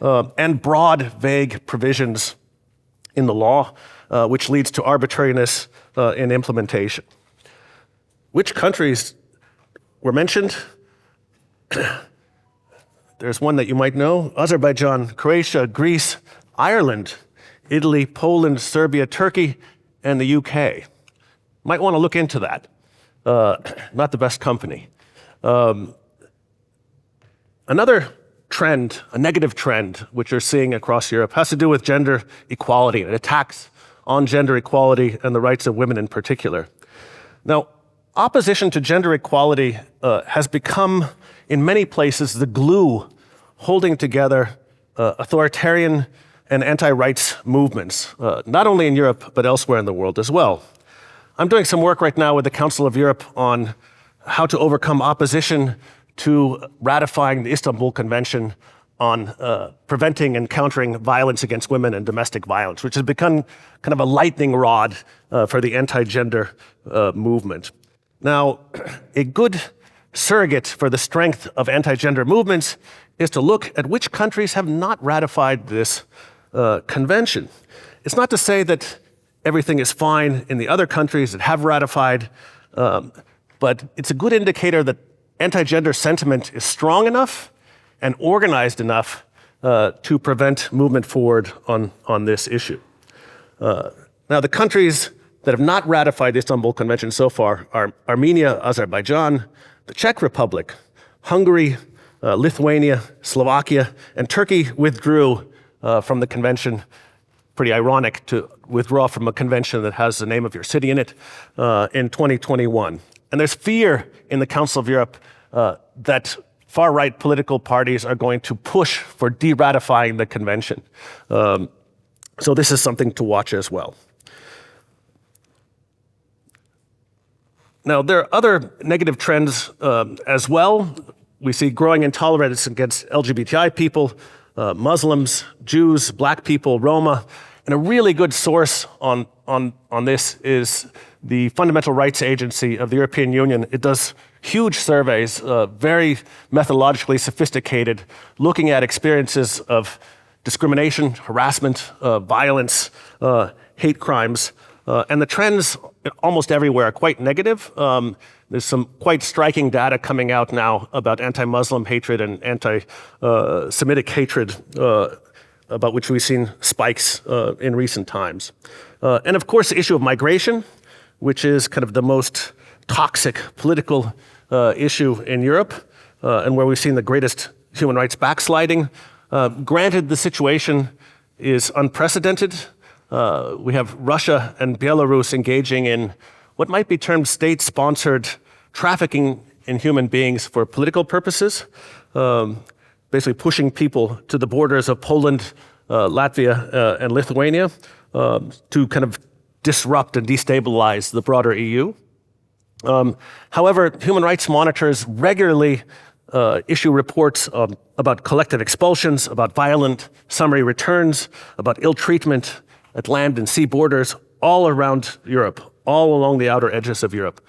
and broad, vague provisions in the law, which leads to arbitrariness in implementation. Which countries were mentioned? There's one that you might know: Azerbaijan, Croatia, Greece, Ireland, Italy, Poland, Serbia, Turkey, and the UK. Might want to look into that. Not the best company. Another trend, a negative trend, which you're seeing across Europe, has to do with gender equality and attacks on gender equality and the rights of women in particular. Now, opposition to gender equality has become, in many places, the glue holding together authoritarian and anti-rights movements, not only in Europe, but elsewhere in the world as well. I'm doing some work right now with the Council of Europe on how to overcome opposition to ratifying the Istanbul Convention on preventing and countering violence against women and domestic violence, which has become kind of a lightning rod for the anti-gender movement. Now, a good surrogate for the strength of anti-gender movements is to look at which countries have not ratified this convention. It's not to say that everything is fine in the other countries that have ratified, but it's a good indicator that anti-gender sentiment is strong enough and organized enough to prevent movement forward on this issue. Now, the countries that have not ratified the Istanbul Convention so far are Armenia, Azerbaijan, the Czech Republic, Hungary, Lithuania, Slovakia, and Turkey withdrew from the convention. Pretty ironic to withdraw from a convention that has the name of your city in it in 2021. And there's fear in the Council of Europe that far-right political parties are going to push for de-ratifying the convention. So this is something to watch as well. Now, there are other negative trends as well. We see growing intolerance against LGBTI people, Muslims, Jews, Black people, Roma. And a really good source on this is the Fundamental Rights Agency of the European Union. It does huge surveys, very methodologically sophisticated, looking at experiences of discrimination, harassment, violence, hate crimes And the trends almost everywhere are quite negative. There's some quite striking data coming out now about anti-Muslim hatred and anti-Semitic hatred, about which we've seen spikes in recent times. And of course, the issue of migration, which is kind of the most toxic political issue in Europe, and where we've seen the greatest human rights backsliding. Granted, the situation is unprecedented. We have Russia and Belarus engaging in what might be termed state-sponsored trafficking in human beings for political purposes, basically pushing people to the borders of Poland, Latvia, and Lithuania to kind of disrupt and destabilize the broader EU. However, human rights monitors regularly issue reports about collective expulsions, about violent summary returns, about ill treatment at land and sea borders all around Europe, all along the outer edges of Europe.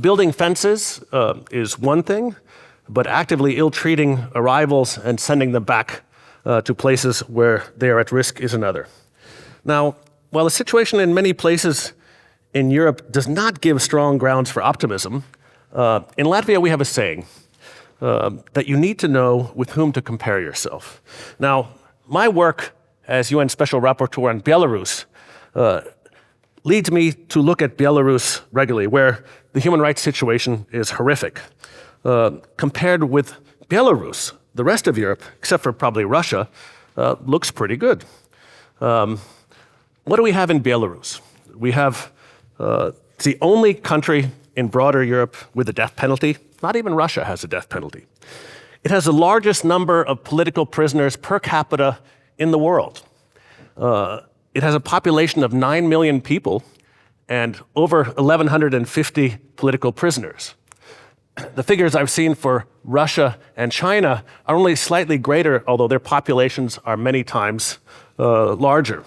Building fences is one thing, but actively ill-treating arrivals and sending them back to places where they are at risk is another. Now, while the situation in many places in Europe does not give strong grounds for optimism, in Latvia we have a saying that you need to know with whom to compare yourself. Now, my work as UN Special Rapporteur on Belarus leads me to look at Belarus regularly, where the human rights situation is horrific. Compared with Belarus, the rest of Europe, except for probably Russia, looks pretty good. What do we have in Belarus? We have it's the only country in broader Europe with a death penalty. Not even Russia has a death penalty. It has the largest number of political prisoners per capita in the world. It has a population of 9 million people and over 1,150 political prisoners. The figures I've seen for Russia and China are only slightly greater, although their populations are many times larger.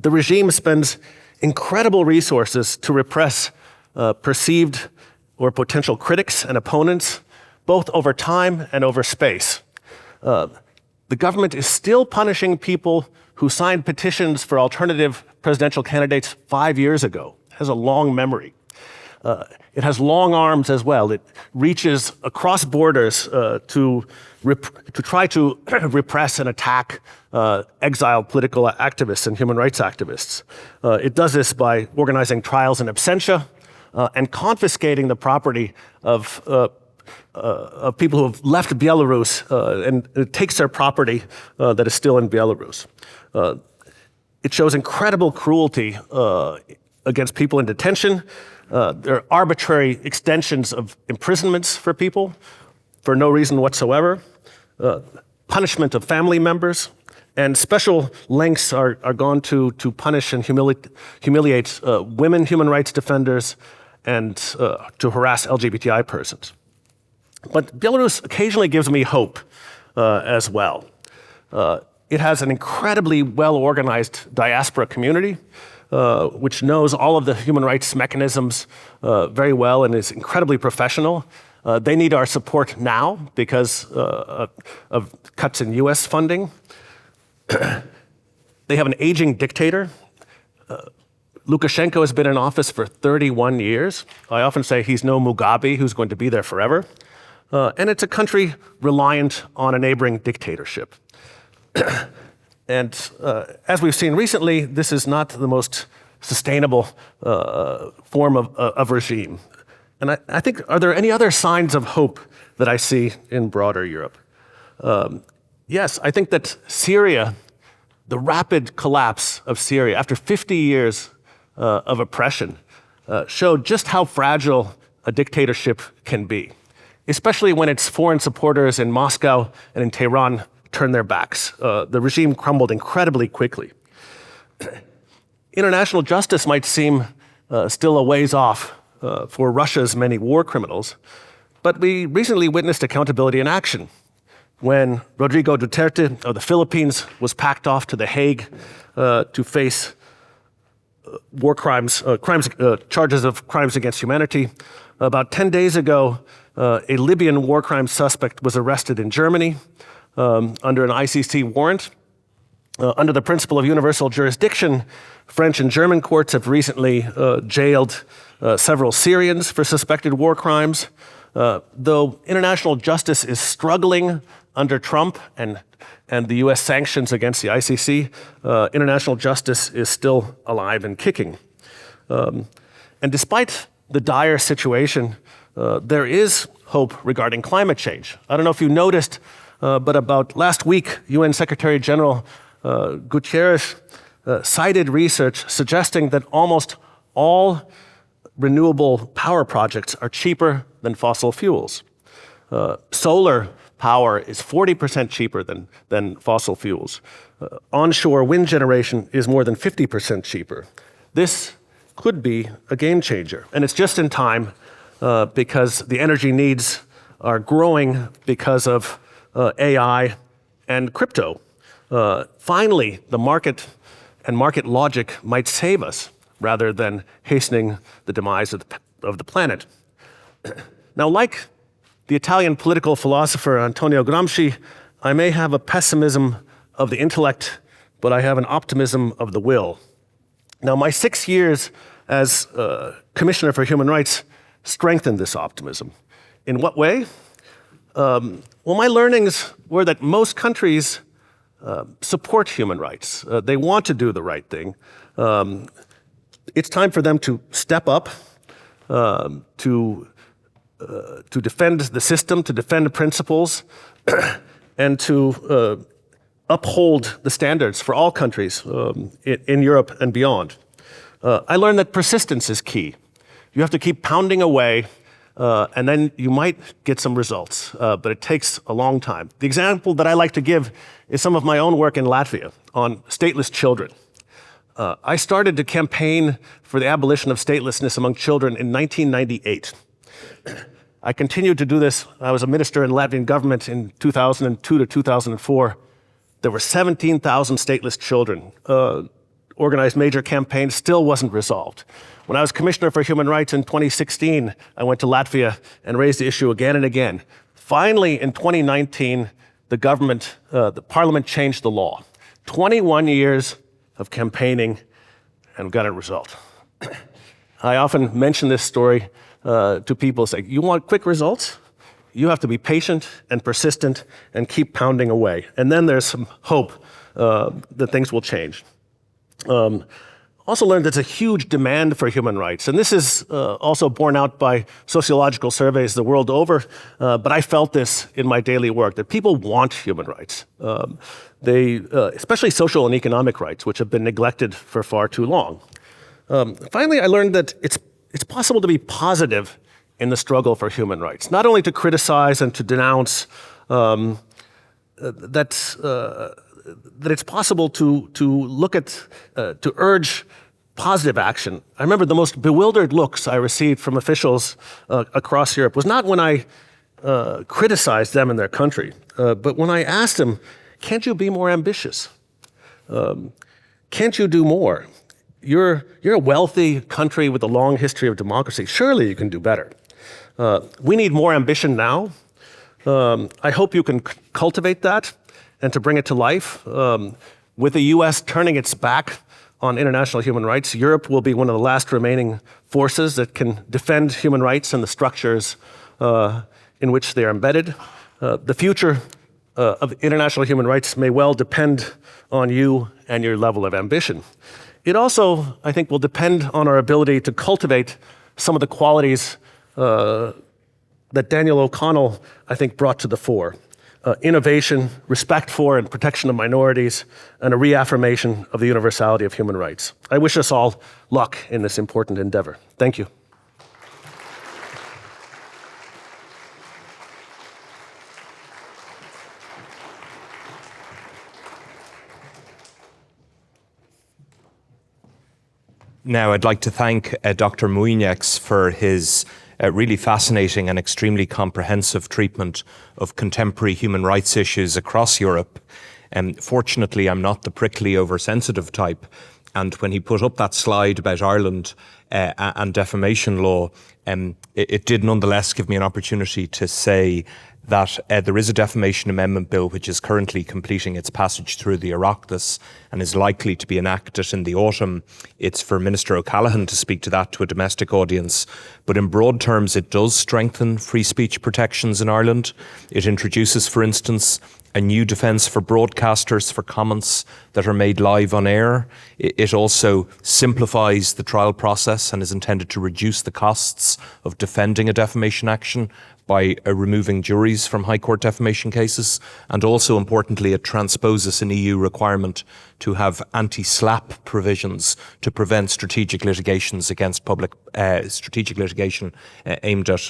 The regime spends incredible resources to repress perceived or potential critics and opponents, both over time and over space. The government is still punishing people who signed petitions for alternative presidential candidates 5 years ago. It has a long memory. It has long arms as well. It reaches across borders to try to repress and attack exiled political activists and human rights activists. It does this by organizing trials in absentia and confiscating the property of people who have left Belarus, and it takes their property that is still in Belarus. It shows incredible cruelty against people in detention. There are arbitrary extensions of imprisonments for people for no reason whatsoever, punishment of family members, and special lengths are gone to punish and humiliate women human rights defenders and to harass LGBTI persons. But Belarus occasionally gives me hope as well. It has an incredibly well-organized diaspora community, which knows all of the human rights mechanisms very well and is incredibly professional. They need our support now because of cuts in US funding. They have an aging dictator. Lukashenko has been in office for 31 years. I often say he's no Mugabe who's going to be there forever. And it's a country reliant on a neighboring dictatorship. And as we've seen recently, this is not the most sustainable form of regime. And I think, are there any other signs of hope that I see in broader Europe? Yes, I think that Syria, the rapid collapse of Syria after 50 years of oppression, showed just how fragile a dictatorship can be, especially when its foreign supporters in Moscow and in Tehran turn their backs. The regime crumbled incredibly quickly. International justice might seem still a ways off for Russia's many war criminals, but we recently witnessed accountability in action when Rodrigo Duterte of the Philippines was packed off to The Hague to face war crimes, charges of crimes against humanity. About 10 days ago, a Libyan war crime suspect was arrested in Germany under an ICC warrant. Under the principle of universal jurisdiction, French and German courts have recently jailed several Syrians for suspected war crimes. Though international justice is struggling under Trump and the US sanctions against the ICC, international justice is still alive and kicking. And despite the dire situation, there is hope regarding climate change. I don't know if you noticed, but about last week, UN Secretary General Guterres cited research suggesting that almost all renewable power projects are cheaper than fossil fuels. Solar power is 40% cheaper than fossil fuels. Onshore wind generation is more than 50% cheaper. This could be a game changer. And it's just in time because the energy needs are growing because of AI and crypto. Finally, the market and market logic might save us rather than hastening the demise of the planet. Now, like the Italian political philosopher Antonio Gramsci, I may have a pessimism of the intellect, but I have an optimism of the will. Now, my 6 years as Commissioner for Human Rights strengthened this optimism. In what way? Well, my learnings were that most countries support human rights. They want to do the right thing. It's time for them to step up, to defend the system, to defend principles, and to uphold the standards for all countries in Europe and beyond. I learned that persistence is key. You have to keep pounding away, and then you might get some results, but it takes a long time. The example that I like to give is some of my own work in Latvia on stateless children. I started to campaign for the abolition of statelessness among children in 1998. I continued to do this. I was a minister in Latvian government in 2002 to 2004. There were 17,000 stateless children. Organized major campaign, still wasn't resolved. When I was Commissioner for Human Rights in 2016, I went to Latvia and raised the issue again and again. Finally, in 2019, the parliament changed the law. 21 years of campaigning and got a result. I often mention this story to people, say, you want quick results? You have to be patient and persistent and keep pounding away. And then there's some hope that things will change. Also learned there's a huge demand for human rights. And this is also borne out by sociological surveys the world over. But I felt this in my daily work, that people want human rights. Especially social and economic rights, which have been neglected for far too long. Finally, I learned that it's possible to be positive in the struggle for human rights, not only to criticize and to denounce, that it's possible to look at, to urge positive action. I remember the most bewildered looks I received from officials across Europe was not when I criticized them in their country, but when I asked them, can't you be more ambitious? Can't you do more? You're a wealthy country with a long history of democracy. Surely you can do better. We need more ambition now. I hope you can cultivate that and to bring it to life. With the US turning its back on international human rights, Europe will be one of the last remaining forces that can defend human rights and the structures in which they are embedded. The future of international human rights may well depend on you and your level of ambition. It also, I think, will depend on our ability to cultivate some of the qualities that Daniel O'Connell, I think, brought to the fore. Innovation, respect for and protection of minorities, and a reaffirmation of the universality of human rights. I wish us all luck in this important endeavor. Thank you. Now, I'd like to thank Dr. Muižnieks for his really fascinating and extremely comprehensive treatment of contemporary human rights issues across Europe. Fortunately, I'm not the prickly, oversensitive type. And when he put up that slide about Ireland and defamation law, it did nonetheless give me an opportunity to say that there is a defamation amendment bill which is currently completing its passage through the Oireachtas and is likely to be enacted in the autumn. It's for Minister O'Callaghan to speak to that to a domestic audience. But in broad terms, it does strengthen free speech protections in Ireland. It introduces, for instance, a new defence for broadcasters for comments that are made live on air. It also simplifies the trial process and is intended to reduce the costs of defending a defamation action by removing juries from High Court defamation cases. And also, importantly, it transposes an EU requirement to have anti-SLAPP provisions to prevent strategic litigations against strategic litigation aimed at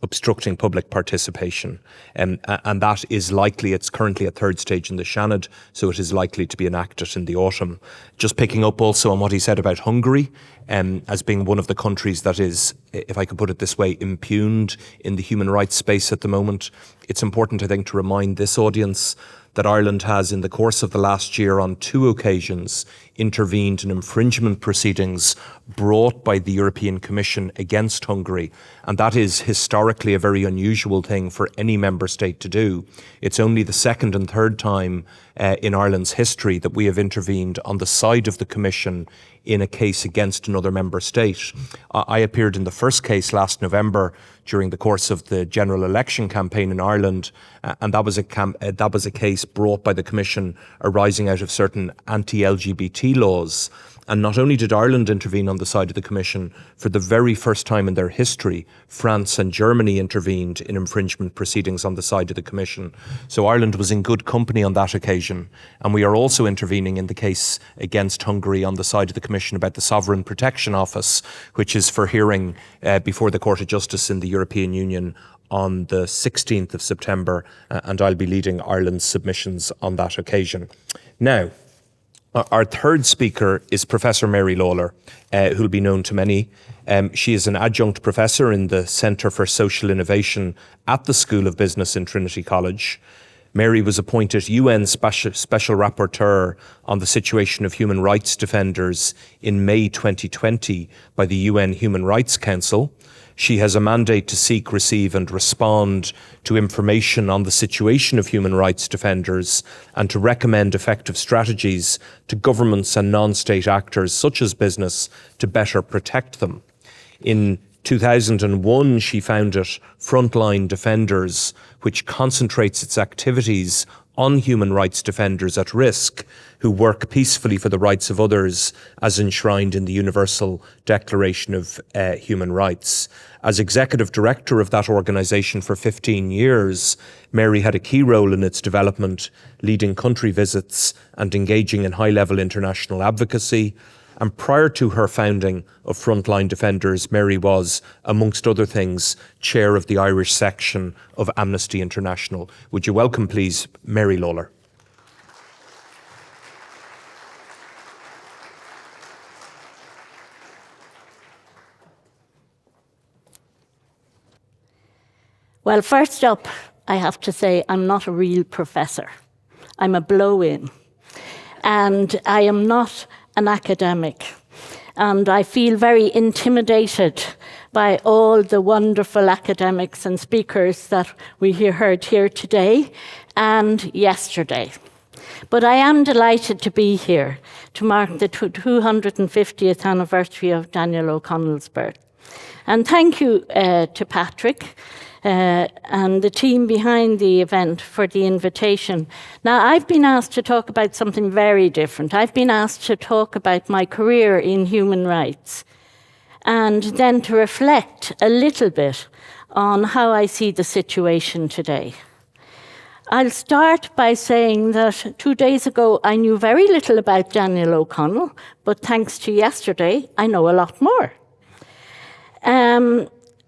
obstructing public participation. And that is likely, it's currently at third stage in the Seanad, so it is likely to be enacted in the autumn. Just picking up also on what he said about Hungary, as being one of the countries that is, if I could put it this way, impugned in the human rights space at the moment. It's important, I think, to remind this audience that Ireland has, in the course of the last year, on 2 occasions, intervened in infringement proceedings brought by the European Commission against Hungary. And that is historically a very unusual thing for any member state to do. It's only the second and third time in Ireland's history that we have intervened on the side of the Commission in a case against another member state. I appeared in the first case last November during the course of the general election campaign in Ireland, and that was a case brought by the Commission arising out of certain anti-LGBT laws. And not only did Ireland intervene on the side of the Commission, for the very first time in their history, France and Germany intervened in infringement proceedings on the side of the Commission. So Ireland was in good company on that occasion. And we are also intervening in the case against Hungary on the side of the Commission about the Sovereign Protection Office, which is for hearing before the Court of Justice in the European Union on the 16th of September, and I'll be leading Ireland's submissions on that occasion. Now, our third speaker is Professor Mary Lawlor, who will be known to many. She is an adjunct professor in the Centre for Social Innovation at the School of Business in Trinity College. Mary was appointed UN Special Rapporteur on the situation of human rights defenders in May 2020 by the UN Human Rights Council. She has a mandate to seek, receive and respond to information on the situation of human rights defenders and to recommend effective strategies to governments and non-state actors such as business to better protect them. In 2001, she founded Frontline Defenders, which concentrates its activities on human rights defenders at risk who work peacefully for the rights of others as enshrined in the Universal Declaration of Human Rights. As executive director of that organisation for 15 years, Mary had a key role in its development, leading country visits and engaging in high-level international advocacy. And prior to her founding of Frontline Defenders, Mary was, amongst other things, chair of the Irish section of Amnesty International. Would you welcome, please, Mary Lawlor? Well, first up, I have to say I'm not a real professor. I'm a blow-in. And I am not an academic. And I feel very intimidated by all the wonderful academics and speakers that we heard here today and yesterday. But I am delighted to be here to mark the 250th anniversary of Daniel O'Connell's birth. And thank you to Patrick and the team behind the event for the invitation. Now, I've been asked to talk about something very different. I've been asked to talk about my career in human rights and then to reflect a little bit on how I see the situation today. I'll start by saying that 2 days ago, I knew very little about Daniel O'Connell, but thanks to yesterday, I know a lot more.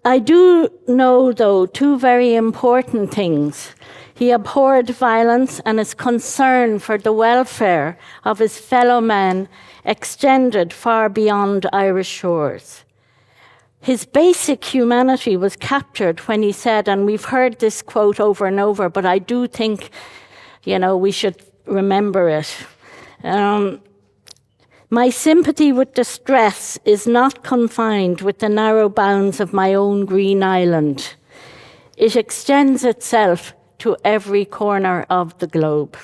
I do know, though, 2 very important things. He abhorred violence, and his concern for the welfare of his fellow men extended far beyond Irish shores. His basic humanity was captured when he said, and we've heard this quote over and over, but I do think, we should remember it. My sympathy with distress is not confined with the narrow bounds of my own green island. It extends itself to every corner of the globe.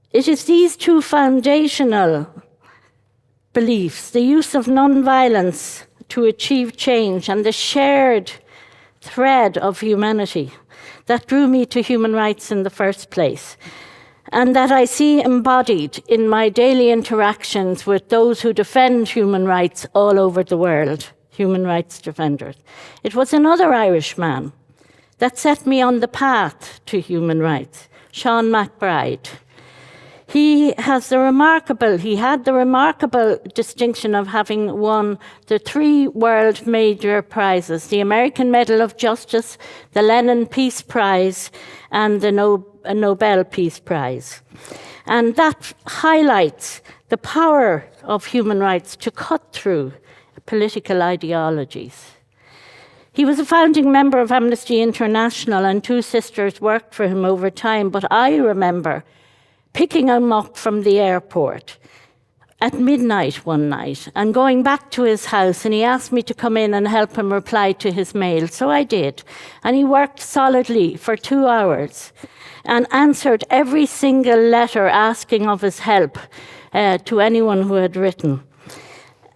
It is these two foundational beliefs, the use of non-violence to achieve change and the shared thread of humanity, that drew me to human rights in the first place, and that I see embodied in my daily interactions with those who defend human rights all over the world, human rights defenders. It was another Irishman that set me on the path to human rights, Sean McBride. He had the remarkable distinction of having won the 3 world major prizes, the American Medal of Justice, the Lenin Peace Prize, and the Nobel Peace Prize. And that highlights the power of human rights to cut through political ideologies. He was a founding member of Amnesty International, and 2 sisters worked for him over time, but I remember picking him up from the airport at midnight one night and going back to his house, and he asked me to come in and help him reply to his mail. So I did. And he worked solidly for 2 hours and answered every single letter asking of his help to anyone who had written.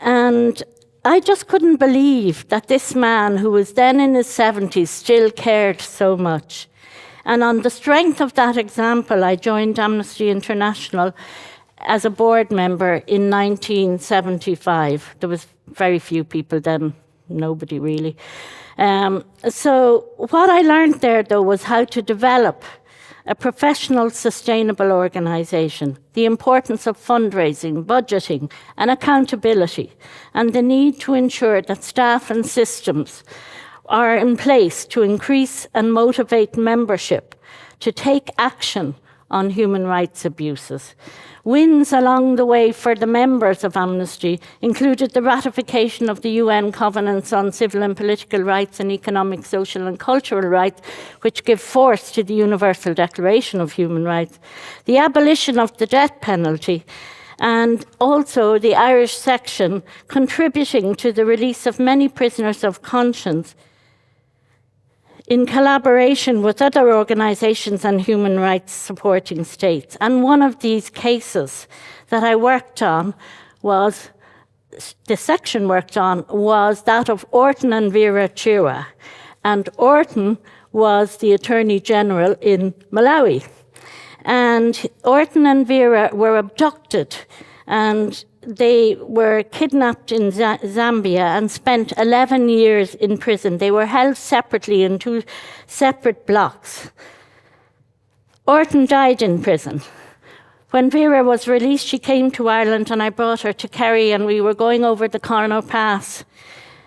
And I just couldn't believe that this man, who was then in his 70s, still cared so much. And on the strength of that example, I joined Amnesty International as a board member in 1975. There was very few people then, nobody really. So what I learned there, though, was how to develop a professional, sustainable organisation, the importance of fundraising, budgeting, and accountability, and the need to ensure that staff and systems are in place to increase and motivate membership to take action on human rights abuses. Wins along the way for the members of Amnesty included the ratification of the UN Covenants on Civil and Political Rights and Economic, Social and Cultural Rights, which give force to the Universal Declaration of Human Rights, the abolition of the death penalty, and also the Irish section contributing to the release of many prisoners of conscience in collaboration with other organisations and human rights supporting states. And one of these cases that I worked on was, the section worked on, was that of Orton and Vera Chua. And Orton was the Attorney General in Malawi. And Orton and Vera were abducted, and they were kidnapped in Zambia and spent 11 years in prison. They were held separately in 2 separate blocks. Orton died in prison. When Vera was released, she came to Ireland, and I brought her to Kerry, and we were going over the Carno Pass.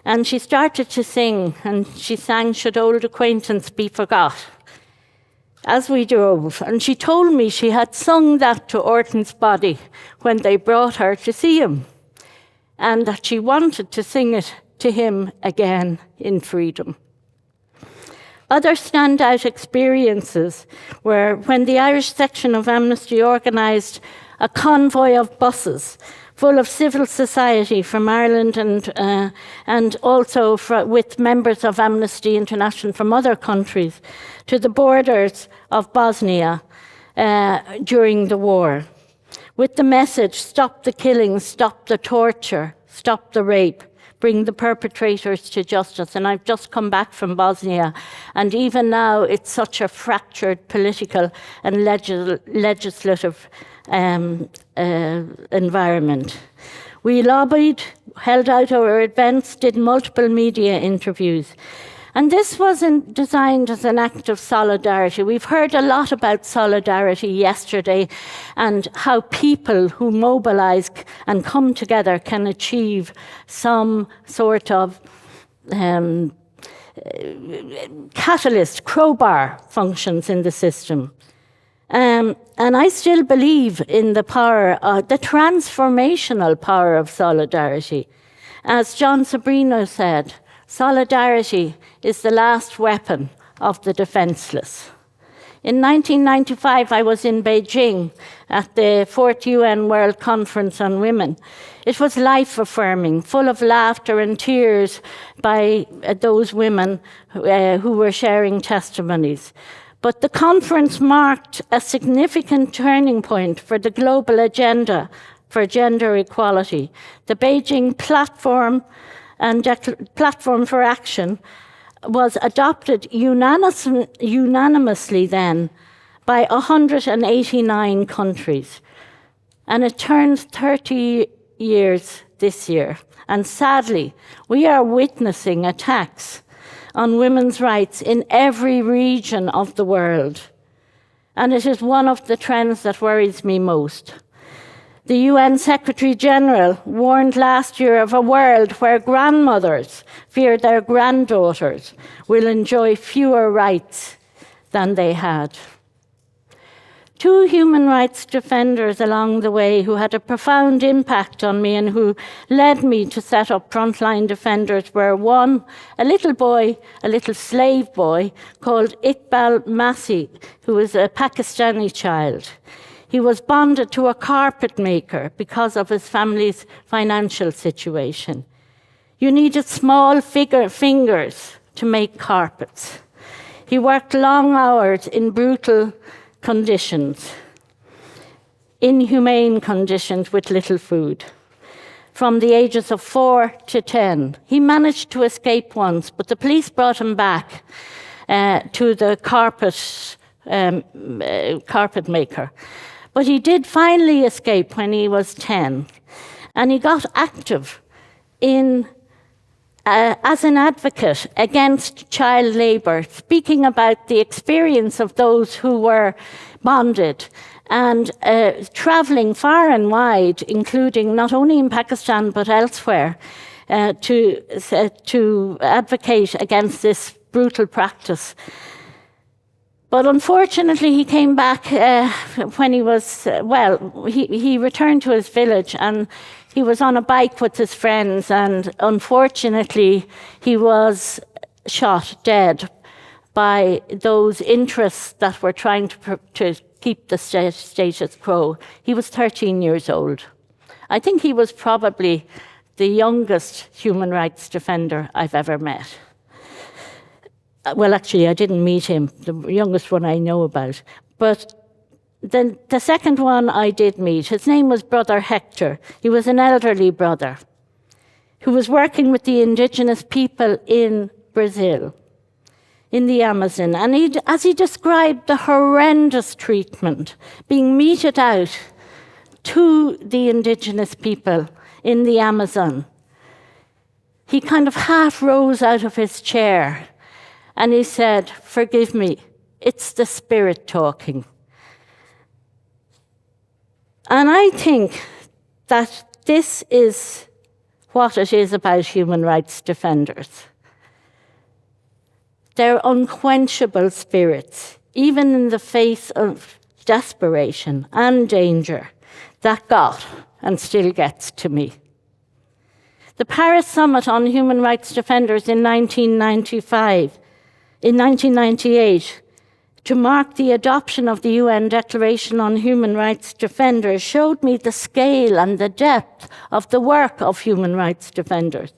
And she started to sing, and she sang "Should Old Acquaintance Be Forgot" as we drove. And she told me she had sung that to Orton's body when they brought her to see him, and that she wanted to sing it to him again in freedom. Other standout experiences were when the Irish section of Amnesty organised a convoy of buses full of civil society from Ireland and also with members of Amnesty International from other countries to the borders of Bosnia during the war, with the message, stop the killing, stop the torture, stop the rape, bring the perpetrators to justice. And I've just come back from Bosnia, and even now it's such a fractured political and legislative environment. We lobbied, held out our events, did multiple media interviews. And this wasn't designed as an act of solidarity. We've heard a lot about solidarity yesterday and how people who mobilise and come together can achieve some sort of catalyst, crowbar functions in the system. And I still believe in the power, the transformational power of solidarity. As John Sobrino said, solidarity is the last weapon of the defenceless. In 1995, I was in Beijing at the 4th UN World Conference on Women. It was life-affirming, full of laughter and tears by those women who were sharing testimonies. But the conference marked a significant turning point for the global agenda for gender equality. The Beijing Platform and Platform for Action was adopted unanimously then by 189 countries. And it turns 30 years this year. And sadly, we are witnessing attacks on women's rights in every region of the world. And it is one of the trends that worries me most. The UN Secretary General warned last year of a world where grandmothers fear their granddaughters will enjoy fewer rights than they had. Two human rights defenders along the way who had a profound impact on me and who led me to set up Frontline Defenders were one, a little boy, a little slave boy called Iqbal Masih, who was a Pakistani child. He was bonded to a carpet maker because of his family's financial situation. You needed small fingers to make carpets. He worked long hours in brutal conditions, inhumane conditions with little food. From the ages of 4 to 10. He managed to escape once, but the police brought him back to the carpet maker. But he did finally escape when he was 10. And he got active as an advocate against child labour, speaking about the experience of those who were bonded and travelling far and wide, including not only in Pakistan but elsewhere, to advocate against this brutal practice. But unfortunately, he came back when he was, he returned to his village and he was on a bike with his friends, and unfortunately, he was shot dead by those interests that were trying to keep the status quo. He was 13 years old. I think he was probably the youngest human rights defender I've ever met. Well, actually, I didn't meet him, the youngest one I know about. But the second one I did meet, his name was Brother Hector. He was an elderly brother who was working with the indigenous people in Brazil, in the Amazon. And as he described the horrendous treatment being meted out to the indigenous people in the Amazon, he kind of half rose out of his chair. And he said, "Forgive me, it's the spirit talking." And I think that this is what it is about human rights defenders. They're unquenchable spirits, even in the face of desperation and danger, that got and still gets to me. The Paris Summit on Human Rights Defenders in 1998, to mark the adoption of the UN Declaration on Human Rights Defenders, showed me the scale and the depth of the work of human rights defenders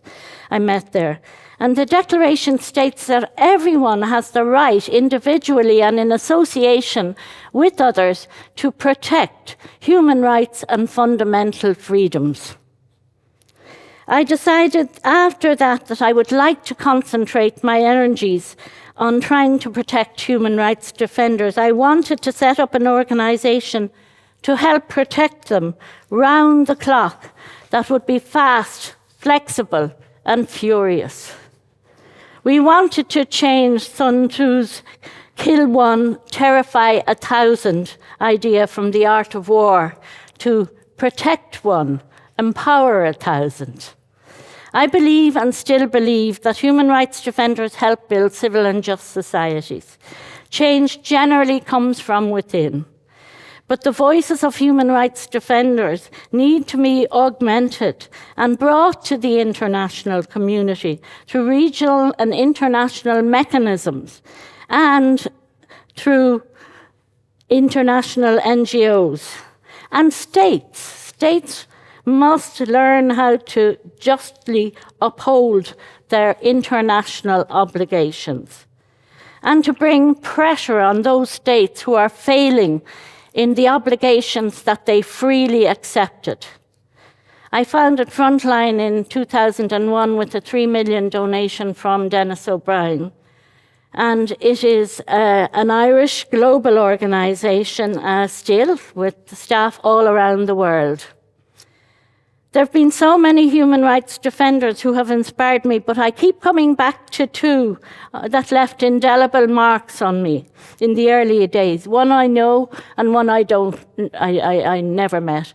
I met there. And the Declaration states that everyone has the right, individually and in association with others, to protect human rights and fundamental freedoms. I decided after that I would like to concentrate my energies on trying to protect human rights defenders. I wanted to set up an organisation to help protect them round the clock that would be fast, flexible and furious. We wanted to change Sun Tzu's kill one, terrify 1,000 idea from the art of war to protect one, empower 1,000. I believe and still believe that human rights defenders help build civil and just societies. Change generally comes from within. But the voices of human rights defenders need to be augmented and brought to the international community through regional and international mechanisms and through international NGOs, and states. States must learn how to justly uphold their international obligations, and to bring pressure on those states who are failing in the obligations that they freely accepted. I founded Frontline in 2001 with a 3 million donation from Dennis O'Brien. And it is an Irish global organisation still, with staff all around the world. There have been so many human rights defenders who have inspired me, but I keep coming back to two that left indelible marks on me in the early days. One I know and one I never met.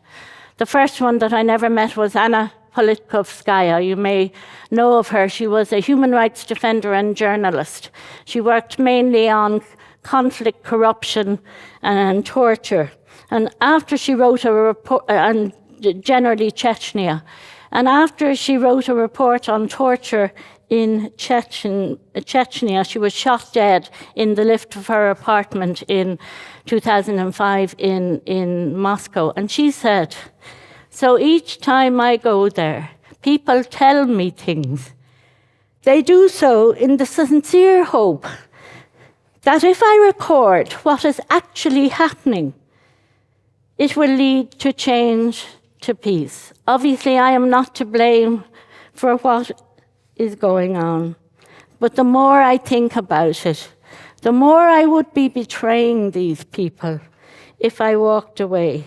The first one that I never met was Anna Politkovskaya. You may know of her. She was a human rights defender and journalist. She worked mainly on conflict, corruption, and torture. And after she wrote a report, and generally Chechnya, and after she wrote a report on torture in Chechnya, she was shot dead in the lift of her apartment in 2005 in Moscow. And she said, "So each time I go there, people tell me things. They do so in the sincere hope that if I record what is actually happening, it will lead to change, to peace. Obviously, I am not to blame for what is going on. But the more I think about it, the more I would be betraying these people if I walked away.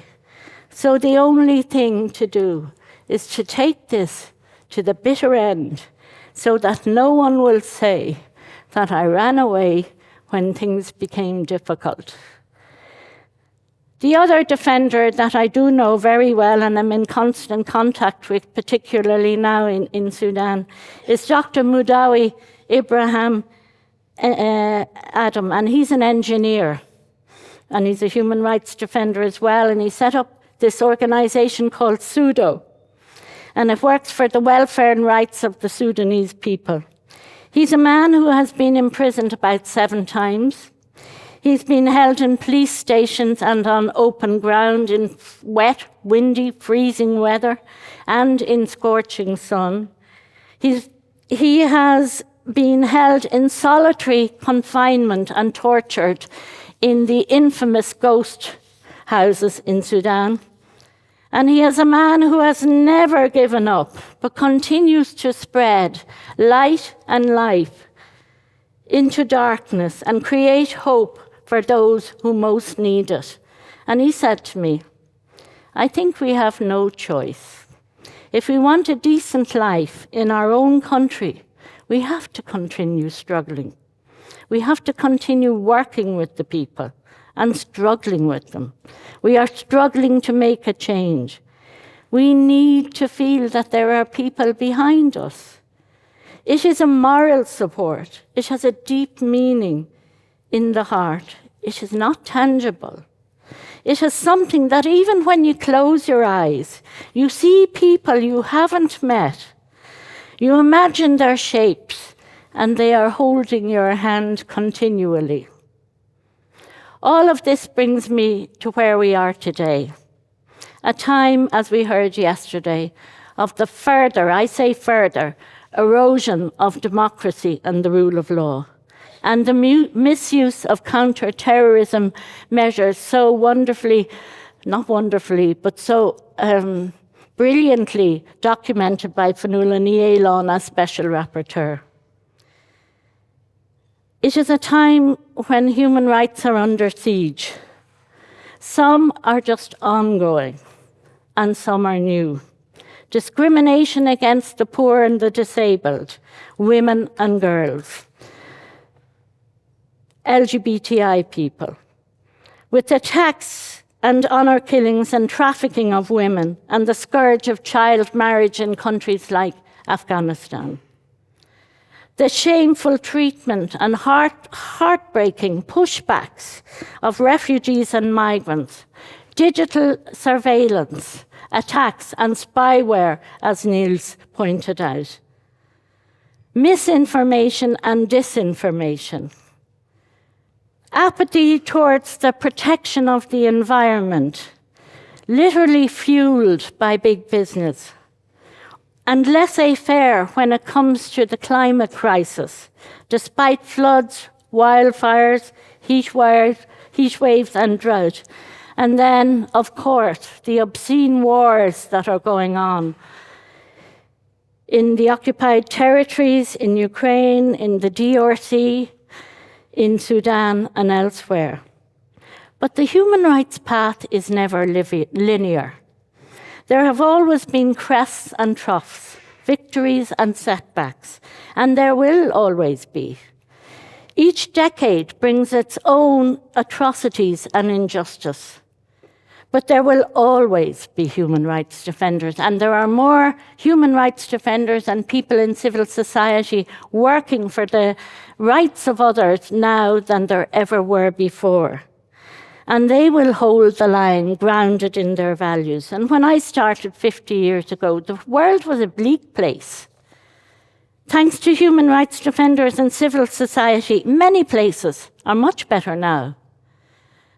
So the only thing to do is to take this to the bitter end so that no one will say that I ran away when things became difficult." The other defender that I do know very well and am in constant contact with, particularly now in Sudan, is Dr. Mudawi Ibrahim Adam, and he's an engineer, and he's a human rights defender as well, and he set up this organization called SUDO, and it works for the welfare and rights of the Sudanese people. He's a man who has been imprisoned about 7 times. He's been held in police stations and on open ground in wet, windy, freezing weather and in scorching sun. He has been held in solitary confinement and tortured in the infamous ghost houses in Sudan. And he is a man who has never given up, but continues to spread light and life into darkness and create hope for those who most need it. And he said to me, "I think we have no choice. If we want a decent life in our own country, we have to continue struggling. We have to continue working with the people and struggling with them. We are struggling to make a change. We need to feel that there are people behind us. It is a moral support. It has a deep meaning in the heart. It is not tangible. It is something that even when you close your eyes, you see people you haven't met. You imagine their shapes, and they are holding your hand continually." All of this brings me to where we are today. A time, as we heard yesterday, of the further, I say further, erosion of democracy and the rule of law, and the misuse of counter-terrorism measures so wonderfully, not wonderfully, but so brilliantly documented by Fionnuala Ní Éileán as Special Rapporteur. It is a time when human rights are under siege. Some are just ongoing, and some are new. Discrimination against the poor and the disabled, women and girls, LGBTI people, with attacks and honour killings and trafficking of women and the scourge of child marriage in countries like Afghanistan. The shameful treatment and heartbreaking pushbacks of refugees and migrants, digital surveillance, attacks and spyware, as Nils pointed out, misinformation and disinformation, Apathy towards the protection of the environment, literally fueled by big business, and laissez-faire when it comes to the climate crisis, despite floods, wildfires, heat waves and drought. And then, of course, the obscene wars that are going on in the occupied territories, in Ukraine, in the DRC, in Sudan and elsewhere. But the human rights path is never linear. There have always been crests and troughs, victories and setbacks, and there will always be. Each decade brings its own atrocities and injustice. But there will always be human rights defenders, and there are more human rights defenders and people in civil society working for the rights of others now than there ever were before. And they will hold the line grounded in their values. And when I started 50 years ago, the world was a bleak place. Thanks to human rights defenders and civil society, many places are much better now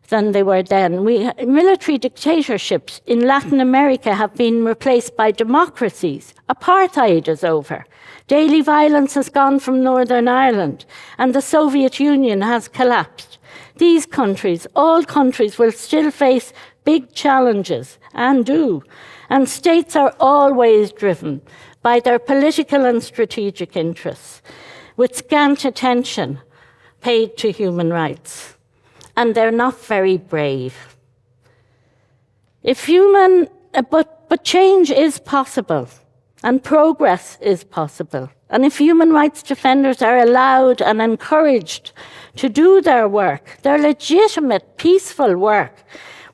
than they were then. Military dictatorships in Latin America have been replaced by democracies. Apartheid is over. Daily violence has gone from Northern Ireland, and the Soviet Union has collapsed. These countries, all countries, will still face big challenges, and do. And states are always driven by their political and strategic interests, with scant attention paid to human rights. And they're not very brave. But change is possible, and progress is possible. And if human rights defenders are allowed and encouraged to do their work, their legitimate, peaceful work,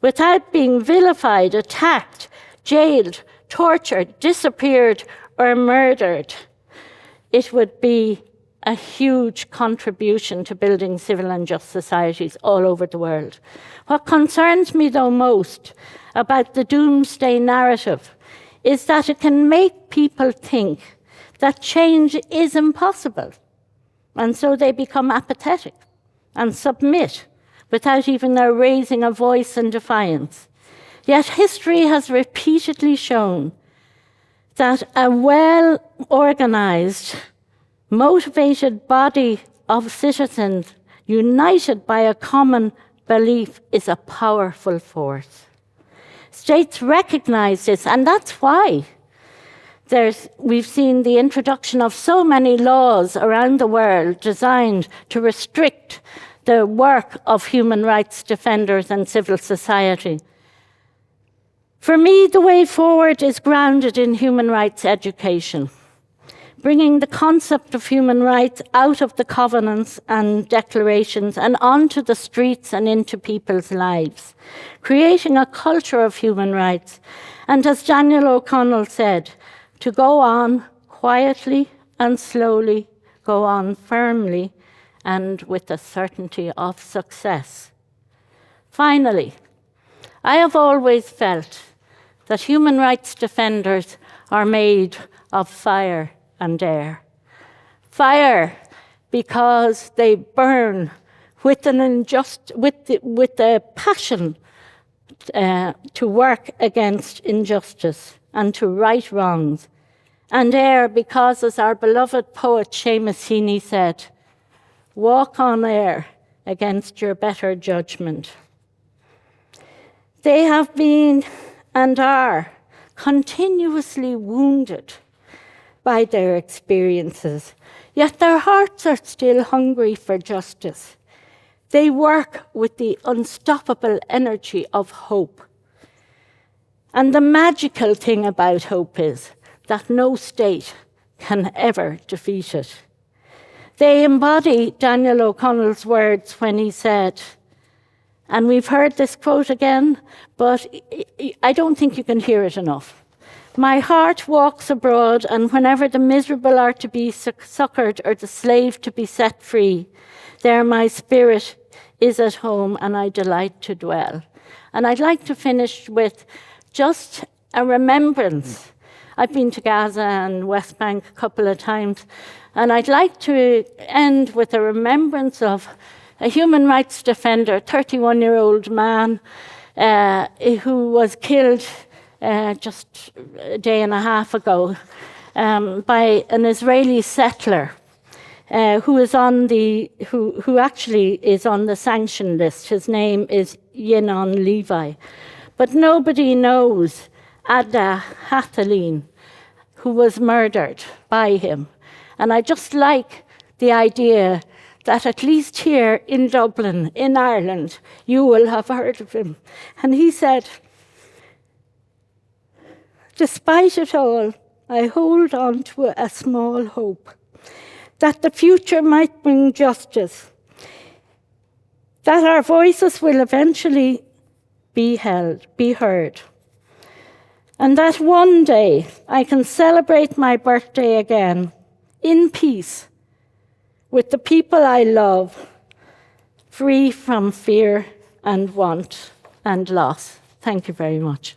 without being vilified, attacked, jailed, tortured, disappeared, or murdered, it would be a huge contribution to building civil and just societies all over the world. What concerns me, though, most about the doomsday narrative is that it can make people think that change is impossible, and so they become apathetic and submit without even their raising a voice in defiance. Yet history has repeatedly shown that a well-organized, motivated body of citizens united by a common belief is a powerful force. States recognize this, and that's why we've seen the introduction of so many laws around the world designed to restrict the work of human rights defenders and civil society. For me, the way forward is grounded in human rights education, bringing the concept of human rights out of the covenants and declarations and onto the streets and into people's lives, creating a culture of human rights, and as Daniel O'Connell said, to go on quietly and slowly, go on firmly, and with the certainty of success. Finally, I have always felt that human rights defenders are made of fire and air. Fire, because they burn with the passion to work against injustice and to right wrongs. And air, because, as our beloved poet Seamus Heaney said, walk on air against your better judgment. They have been and are continuously wounded by their experiences, yet their hearts are still hungry for justice. They work with the unstoppable energy of hope. And the magical thing about hope is that no state can ever defeat it. They embody Daniel O'Connell's words when he said, and we've heard this quote again, but I don't think you can hear it enough. My heart walks abroad, and whenever the miserable are to be succoured or the slave to be set free, there my spirit is at home and I delight to dwell. And I'd like to finish with just a remembrance. I've been to Gaza and West Bank a couple of times, and I'd like to end with a remembrance of a human rights defender, 31-year-old man who was killed just a day and a half ago by an Israeli settler who actually is on the sanction list. His name is Yenon Levi. But nobody knows Ada Hathalin, who was murdered by him. And I just like the idea that at least here in Dublin, in Ireland, you will have heard of him. And he said, "Despite it all, I hold on to a small hope that the future might bring justice, that our voices will eventually be heard, and that one day I can celebrate my birthday again in peace with the people I love, free from fear and want and loss." Thank you very much.